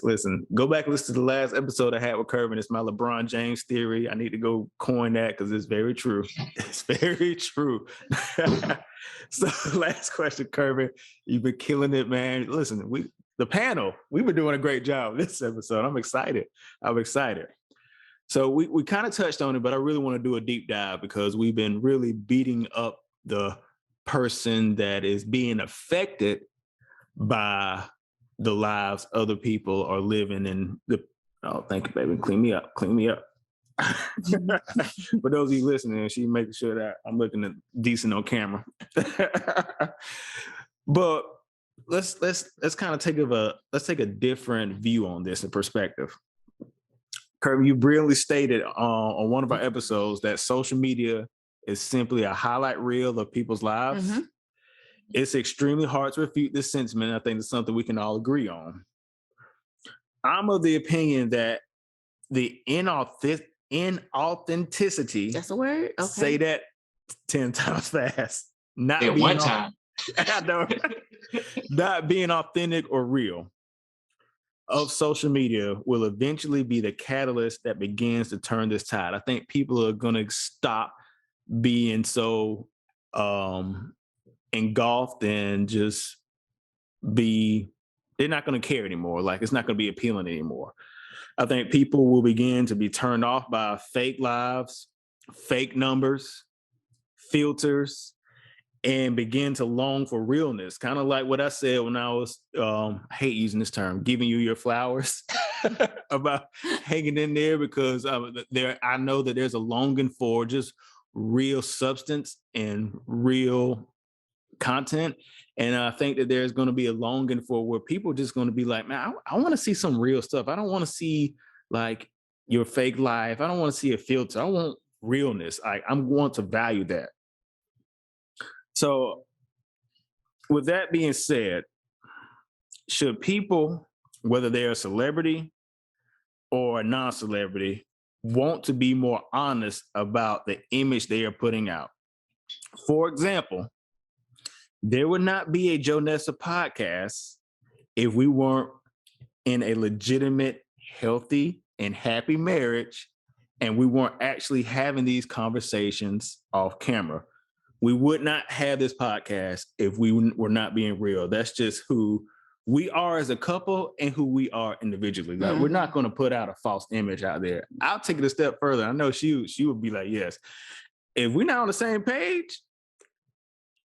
Speaker 3: Listen, go back and listen to the last episode I had with Kervin. It's my LeBron James theory. I need to go coin that because it's very true. It's very true. So, last question, Kervin. You've been killing it, man. Listen, the panel, we've been doing a great job this episode. I'm excited. So we kind of touched on it, but I really want to do a deep dive because we've been really beating up the person that is being affected by the lives other people are living in. Thank you, baby. Clean me up. For those of you listening, she making sure that I'm looking decent on camera. But let's kind of take a different view on this in perspective. Kervin, you brilliantly stated on one of our episodes that social media is simply a highlight reel of people's lives. It's extremely hard to refute this sentiment. I think it's something we can all agree on. I'm of the opinion that the inauthenticity.
Speaker 4: That's a word? Okay.
Speaker 3: Say that 10 times fast. Not
Speaker 5: At
Speaker 3: being
Speaker 5: one time.
Speaker 3: not being authentic or real of social media will eventually be the catalyst that begins to turn this tide. I think people are going to stop being so engulfed and just they're not going to care anymore. Like, it's not going to be appealing anymore. I think people will begin to be turned off by fake lives, fake numbers, filters, and begin to long for realness. Kind of like what I said when I was, I hate using this term, giving you your flowers about hanging in there, because I know that there's a longing for just real substance and real content. And I think that there's going to be a longing for where people are just going to be like, man, I want to see some real stuff. I don't want to see like your fake life. I don't want to see a filter. I want realness. I'm going to value that. So with that being said, should people, whether they're a celebrity or a non-celebrity, want to be more honest about the image they are putting out? For example, there would not be a Joe Nessa podcast if we weren't in a legitimate, healthy, and happy marriage, and we weren't actually having these conversations off camera. We would not have this podcast if we were not being real. That's just who we are as a couple and who we are individually. Like, we're not going to put out a false image out there. I'll take it a step further. I know she would be like, yes, if we're not on the same page,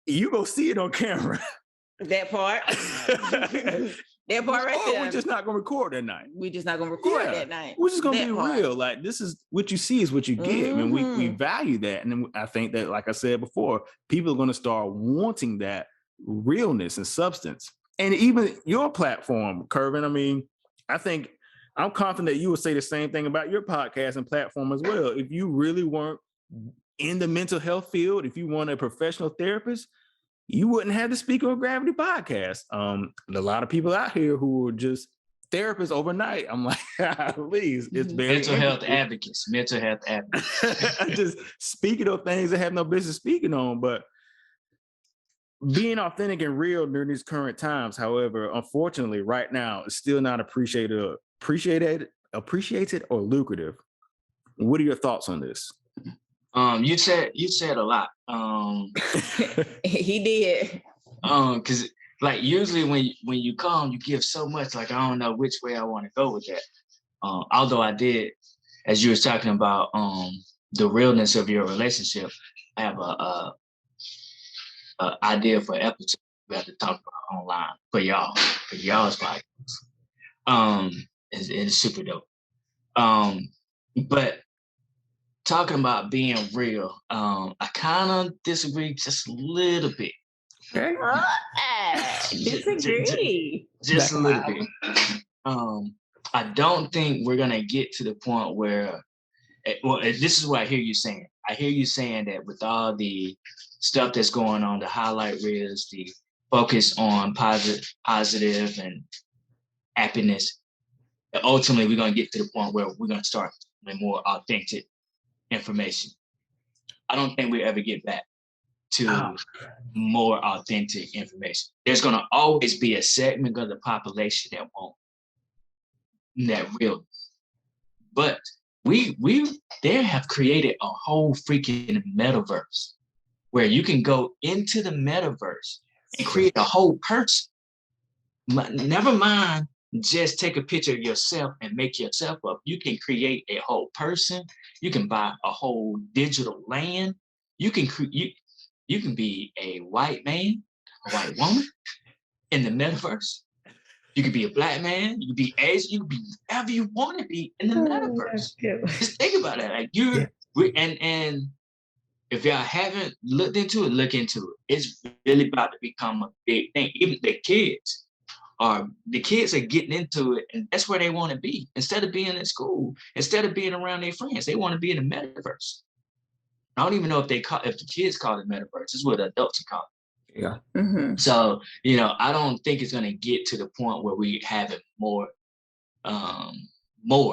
Speaker 3: you go see it on camera.
Speaker 4: That part. That part right there.
Speaker 3: We're just not going to record that night.
Speaker 4: We're just not going to record that night.
Speaker 3: We're just going to be real. Like, this is what you see is what you get. And we value that. And then I think that, like I said before, people are going to start wanting that realness and substance. And even your platform, Kervin, I mean, I'm confident that you would say the same thing about your podcast and platform as well. If you really weren't in the mental health field, if you weren't a professional therapist, you wouldn't have the Speaker of Gravity podcast. A lot of people out here who are just therapists overnight. I'm like, please, it's very
Speaker 5: mental health advocates.
Speaker 3: Just speaking of things that have no business speaking on, but being authentic and real during these current times, however, unfortunately, right now, is still not appreciated or lucrative. What are your thoughts on this?
Speaker 5: You said a lot.
Speaker 4: He did.
Speaker 5: Because like usually when you come, you give so much. Like, I don't know which way I want to go with that. Although I did, as you were talking about the realness of your relationship, I have a idea for an episode we have to talk about online for y'all's podcast. It's super dope. But talking about being real, I kind of disagree just a little bit.
Speaker 4: Okay. Disagree.
Speaker 5: Just a little bit. I don't think we're gonna get to the point where, this is what I hear you saying. I hear you saying that with all the stuff that's going on, the highlight reels, the focus on positive and happiness, ultimately we're gonna get to the point where we're gonna start with more authentic information. I don't think we ever get back to more authentic information. There's going to always be a segment of the population that won't that realness. But we have created a whole freaking metaverse where you can go into the metaverse and create a whole person. Never mind just take a picture of yourself and make yourself up. You can create a whole person. You can buy a whole digital land. You can be a white man, a white woman in the metaverse. You could be a black man. You could be Asian. You could be whatever you want to be in the metaverse. Just think about that. Like and if y'all haven't looked into it, look into it. It's really about to become a big thing. Even the kids are getting into it, and that's where they want to be. Instead of being in school, instead of being around their friends, they want to be in the metaverse. I don't even know if the kids call it metaverse. It's what adults call
Speaker 3: Yeah.
Speaker 4: Mm-hmm.
Speaker 5: So, I don't think it's going to get to the point where we have it more, where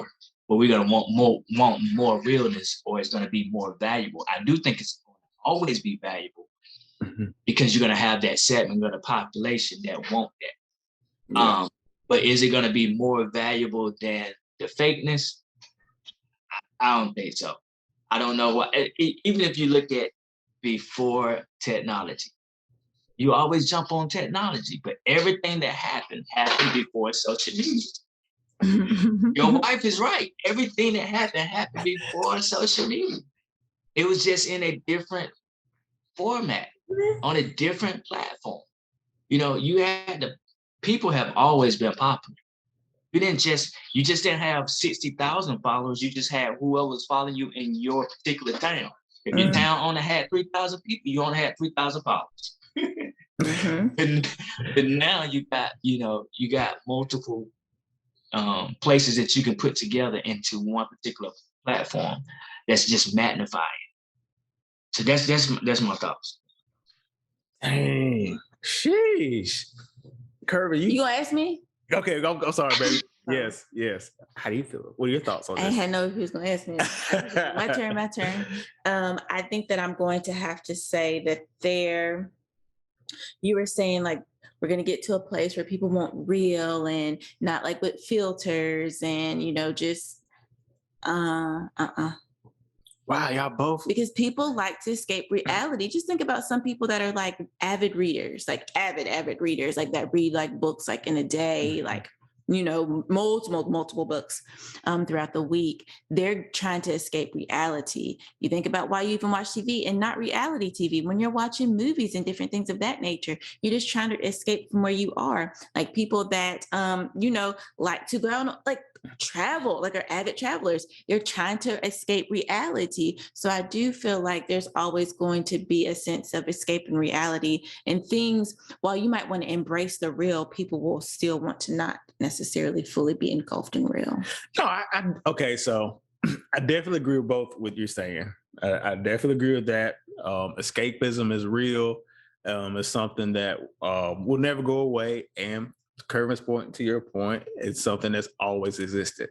Speaker 5: we're going to want more realness, or it's going to be more valuable. I do think it's going to always be valuable, because you're going to have that segment of the population that want that.
Speaker 3: Yeah.
Speaker 5: But is it going to be more valuable than the fakeness? I don't think so. I don't know what, even if you look at before technology, you always jump on technology, but everything that happened before social media. Your wife is right. Everything that happened before social media. It was just in a different format, on a different platform. People have always been popular. You just didn't have 60,000 followers. You just had whoever was following you in your particular town. If your town only had 3,000 people, you only had 3,000 followers. But now you got multiple places that you can put together into one particular platform that's just magnifying. So that's my thoughts.
Speaker 3: Dang. Sheesh. Kervin,
Speaker 4: You gonna ask me?
Speaker 3: Okay, I'm sorry, baby. Yes. How do you feel? What are your thoughts on this?
Speaker 4: I had no who was gonna ask me. My turn. I think that I'm going to have to say that you were saying like we're going to get to a place where people want real and not like with filters and just
Speaker 3: Wow, y'all both.
Speaker 4: because people like to escape reality. Just think about some people that are like avid readers, like avid readers, like that read like books like in a day, like multiple books throughout the week. They're trying to escape reality. You think about why you even watch TV and not reality TV. When you're watching movies and different things of that nature, you're just trying to escape from where you are. Like people that like to go on like travel, like are avid travelers, they're trying to escape reality. So I do feel like there's always going to be a sense of escaping reality, and things, while you might want to embrace the real, people will still want to not necessarily fully be engulfed in real.
Speaker 3: No, okay, so I definitely agree with both what you're saying. I definitely agree with that. Escapism is real. It's something that will never go away. And Kervin's point, to your point, it's something that's always existed.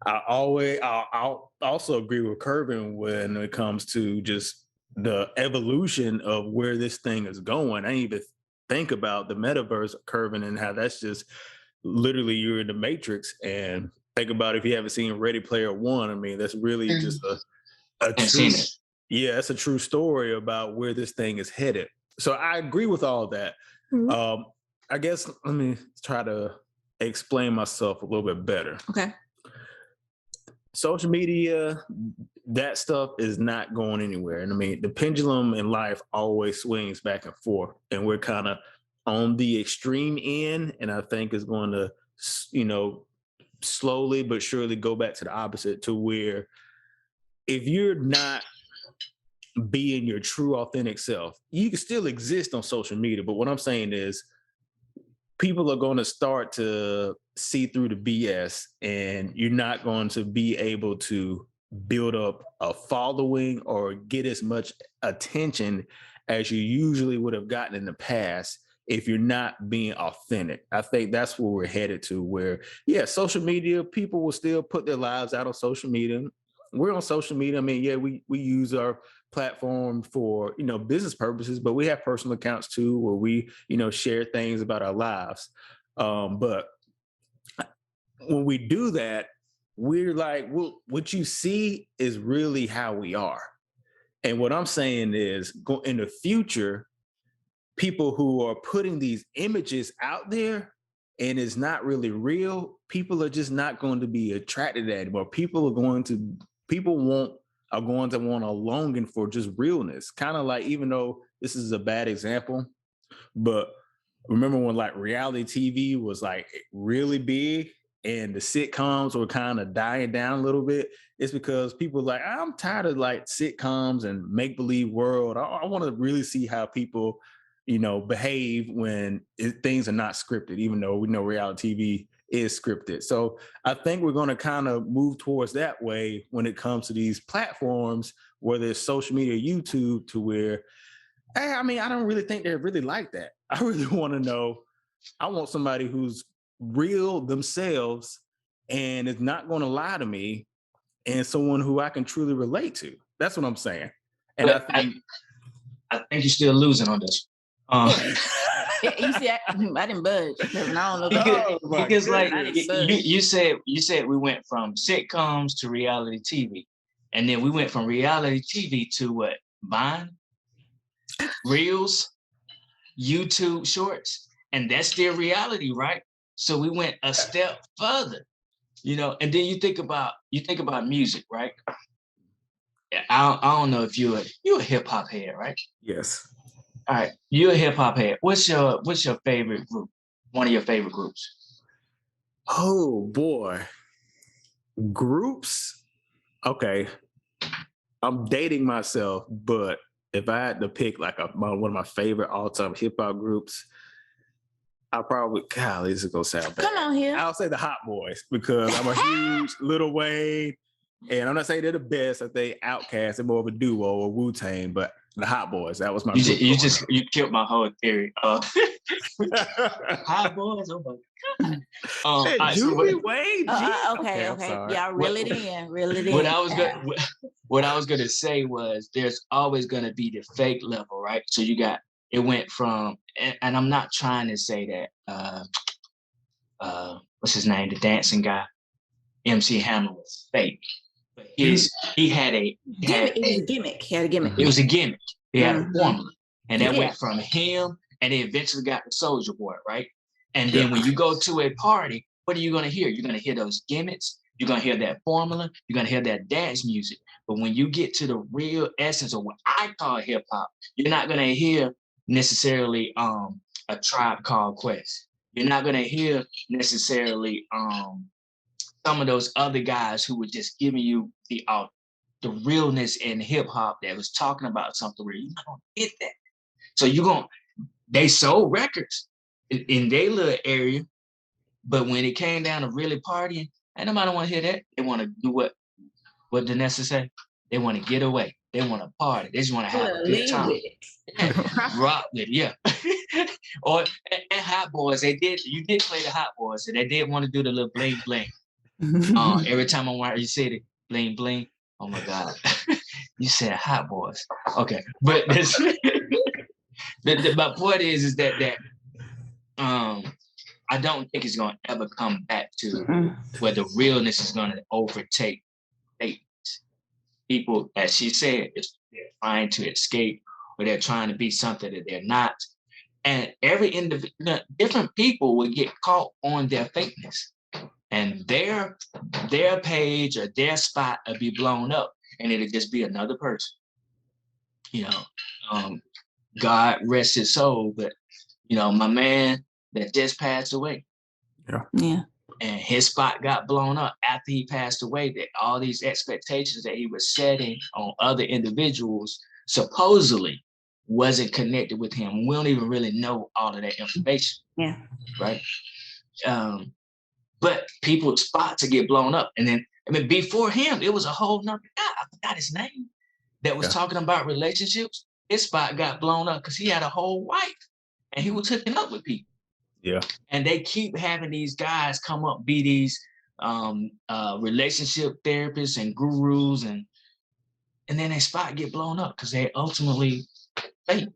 Speaker 3: I'll also agree with Kervin when it comes to just the evolution of where this thing is going. I didn't even think about the metaverse, Kervin, and how that's just literally you're in the Matrix. And think about if you haven't seen Ready Player One. I mean, that's really just a true, it's a true story about where this thing is headed. So I agree with all that.
Speaker 4: Mm-hmm.
Speaker 3: I guess let me try to explain myself a little bit better.
Speaker 4: Okay.
Speaker 3: Social media, that stuff is not going anywhere. And I mean, the pendulum in life always swings back and forth, and we're kind of on the extreme end. And I think it's going to, slowly but surely go back to the opposite, to where if you're not being your true authentic self, you can still exist on social media. But what I'm saying is people are going to start to see through the BS, and you're not going to be able to build up a following or get as much attention as you usually would have gotten in the past if you're not being authentic. I think that's where we're headed to, where, social media, people will still put their lives out on social media. We're on social media. I mean, we use our platform for, business purposes, but we have personal accounts too, where we, share things about our lives. But when we do that, we're like, well, what you see is really how we are. And what I'm saying is, in the future, people who are putting these images out there and it's not really real, people are just not going to be attracted to that anymore. People are going to want a longing for just realness. Kind of like, even though this is a bad example, but remember when like reality TV was like really big and the sitcoms were kind of dying down a little bit? It's because people like, I'm tired of like sitcoms and make-believe world. I want to really see how people, behave when things are not scripted, even though we know reality TV is scripted. So I think we're going to kind of move towards that way when it comes to these platforms, whether it's social media, YouTube, to where I mean, I don't really think they're really like that. I really want to know. I want somebody who's real themselves and is not going to lie to me, and someone who I can truly relate to. That's what I'm saying. And
Speaker 5: But I think you're still losing on this.
Speaker 4: You see, I didn't budge. Kervin. I don't know.
Speaker 5: Because like
Speaker 4: I didn't budge.
Speaker 5: you said we went from sitcoms to reality TV, and then we went from reality TV to what? Vine, Reels, YouTube Shorts, and that's still reality, right? So we went a step further, you know. And then you think about music, right? I don't know if you're a hip hop head, right?
Speaker 3: yes.
Speaker 5: All right, you're a hip hop head. What's your favorite group? One of your favorite groups?
Speaker 3: Oh boy, groups. Okay, I'm dating myself, but if I had to pick like one of my favorite all-time hip hop groups, I probably, golly, this is gonna sound bad.
Speaker 4: Come on here.
Speaker 3: I'll say the Hot Boys because I'm a huge Lil Wayne, and I'm not saying they're the best. I think Outkast are more of a duo or Wu-Tang, but the Hot Boys, that was my.
Speaker 5: You killed my whole theory. Hot Boys, oh my God.
Speaker 3: Wayne.
Speaker 4: Okay. Yeah, reel it in.
Speaker 5: What I was gonna say was there's always gonna be the fake level, right? So it went from, and I'm not trying to say that what's his name, the dancing guy, MC Hammer was fake, but he had a
Speaker 4: gimmick. It was a gimmick. He had a gimmick.
Speaker 5: It was a gimmick. He had a formula, and that went from him, and they eventually got the Soulja Boy, right? And then when you go to a party, what are you gonna hear? You're gonna hear those gimmicks. You're gonna hear that formula. You're gonna hear that dance music. But when you get to the real essence of what I call hip hop, you're not gonna hear necessarily a Tribe Called Quest. You're not gonna hear necessarily some of those other guys who were just giving you the realness in hip hop that was talking about something where you're not gonna get that. So they sold records in their little area, but when it came down to really partying, ain't nobody want to hear that. They want to do what Danessa say. They want to get away. They want to party. They just want to have a good time. Rock with it, yeah. and Hot Boys, you did play the Hot Boys, and they did want to do the little bling bling. Every time I want you say the bling bling, oh my God. You said Hot Boys. Okay. But my point is that I don't think it's going to ever come back to where the realness is going to overtake fakeness. People, as she said, they're trying to escape, or they're trying to be something that they're not. And different people will get caught on their fakeness, and their page or their spot will be blown up, and it'll just be another person. You know, God rest his soul, but my man that just passed away.
Speaker 4: Yeah.
Speaker 5: And his spot got blown up after he passed away. That all these expectations that he was setting on other individuals supposedly wasn't connected with him. We don't even really know all of that information.
Speaker 4: Yeah.
Speaker 5: Right. But people's spots to get blown up. And then, before him, it was a whole nother guy. I forgot his name. That was talking about relationships. His spot got blown up because he had a whole wife and he was hooking up with people.
Speaker 3: Yeah.
Speaker 5: And they keep having these guys come up, be these relationship therapists and gurus, and then their spot get blown up because they ultimately fake.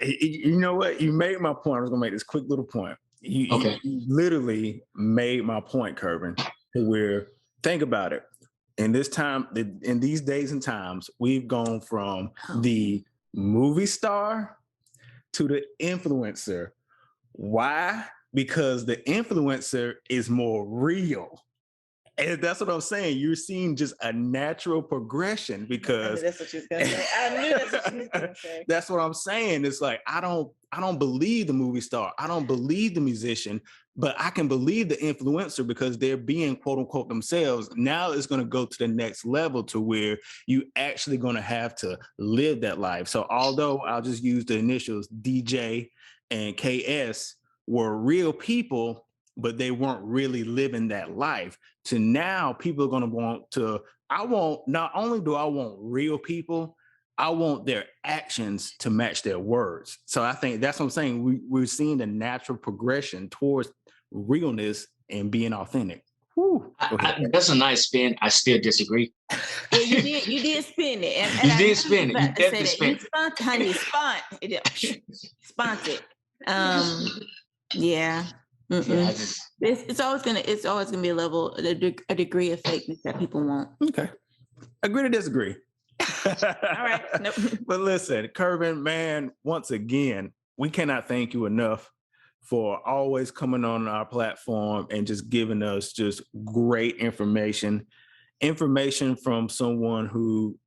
Speaker 3: You know what? You made my point. I was gonna make this quick little point. You literally made my point, Kervin, where think about it. In these days and times, we've gone from the movie star to the influencer. Why? Because the influencer is more real. And that's what I'm saying. You're seeing just a natural progression because
Speaker 4: that's what you was gonna say. I knew that's what you was gonna say.
Speaker 3: That's what I'm saying. It's like I don't believe the movie star. I don't believe the musician, but I can believe the influencer because they're being quote unquote themselves. Now it's going to go to the next level to where you actually going to have to live that life. So although I'll just use the initials DJ and KS were real people, but they weren't really living that life. To now people are going to not only do I want real people, I want their actions to match their words. So I think that's what I'm saying. We're seeing the natural progression towards realness and being authentic. Whew.
Speaker 5: That's a nice spin. I still disagree.
Speaker 4: Yeah, you did spin it. And
Speaker 5: You
Speaker 4: I
Speaker 5: did
Speaker 4: knew
Speaker 5: spin
Speaker 4: you
Speaker 5: it. You
Speaker 4: about to say
Speaker 5: definitely
Speaker 4: that.
Speaker 5: spin
Speaker 4: You spun, honey, spun it. Yeah.
Speaker 5: Yeah,
Speaker 4: It's always gonna be a level, a degree of fakeness that people want.
Speaker 3: Okay. Agree to disagree.
Speaker 4: All right. Nope.
Speaker 3: But listen, Kervin, man, once again, we cannot thank you enough for always coming on our platform and just giving us just great information from someone who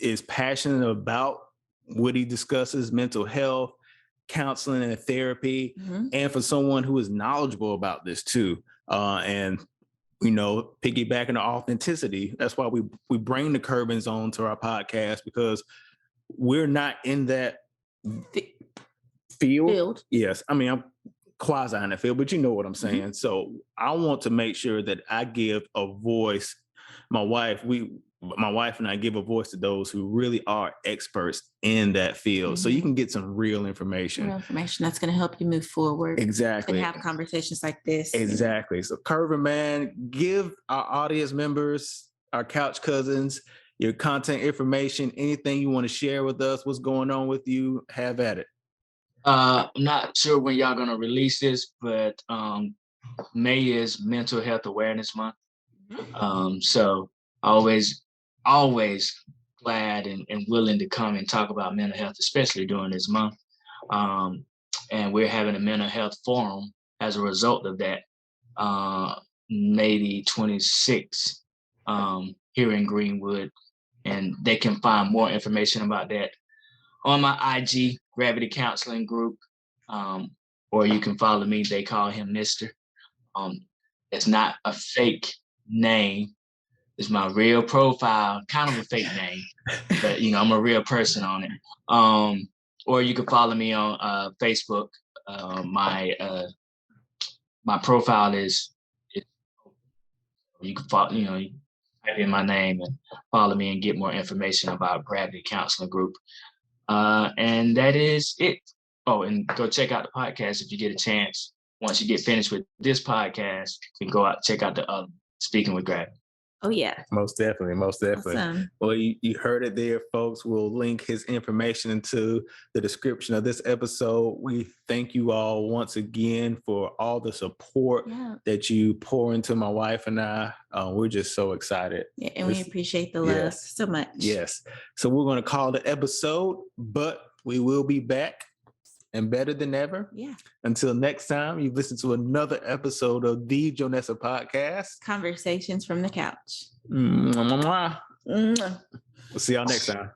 Speaker 3: is passionate about what he discusses, mental health, counseling and therapy, and for someone who is knowledgeable about this too. And piggybacking on authenticity. That's why we bring the Kervins on to our podcast, because we're not in that field. Yes. I mean, I'm quasi in the field, but you know what I'm saying. So I want to make sure that I give a voice. My wife and I give a voice to those who really are experts in that field. So you can get some real information.
Speaker 4: Real information that's going to help you move forward.
Speaker 3: Exactly.
Speaker 4: And have conversations like this.
Speaker 3: Exactly. So Kervin, man, give our audience members, our couch cousins, your contact information, anything you want to share with us, what's going on with you, have at it.
Speaker 5: I'm not sure when y'all gonna release this, but May is Mental Health Awareness Month. So always glad and willing to come and talk about mental health, especially during this month. And we're having a mental health forum as a result of that, May the 26th, here in Greenwood. And they can find more information about that on my IG, Gravity Counseling Group, or you can follow me. They call him Mr. It's not a fake name. It's my real profile, kind of a fake name, but I'm a real person on it. Or you can follow me on Facebook. My profile is you can follow, you type in my name and follow me and get more information about Gravity Counseling Group. And that is it. Oh, and go check out the podcast if you get a chance. Once you get finished with this podcast, you can go out, check out the other, Speaking with Gravity.
Speaker 4: Oh, yeah.
Speaker 3: Most definitely.
Speaker 4: Awesome.
Speaker 3: Well, you heard it there, folks. We'll link his information into the description of this episode. We thank you all once again for all the support that you pour into my wife and I. We're just so excited.
Speaker 4: Yeah, and we appreciate the love so much.
Speaker 3: Yes. So we're going to call the episode, but we will be back and better than ever.
Speaker 4: Yeah.
Speaker 3: Until next time, you've listened to another episode of the Jonessa Podcast.
Speaker 4: Conversations from the Couch.
Speaker 3: We'll see y'all next time.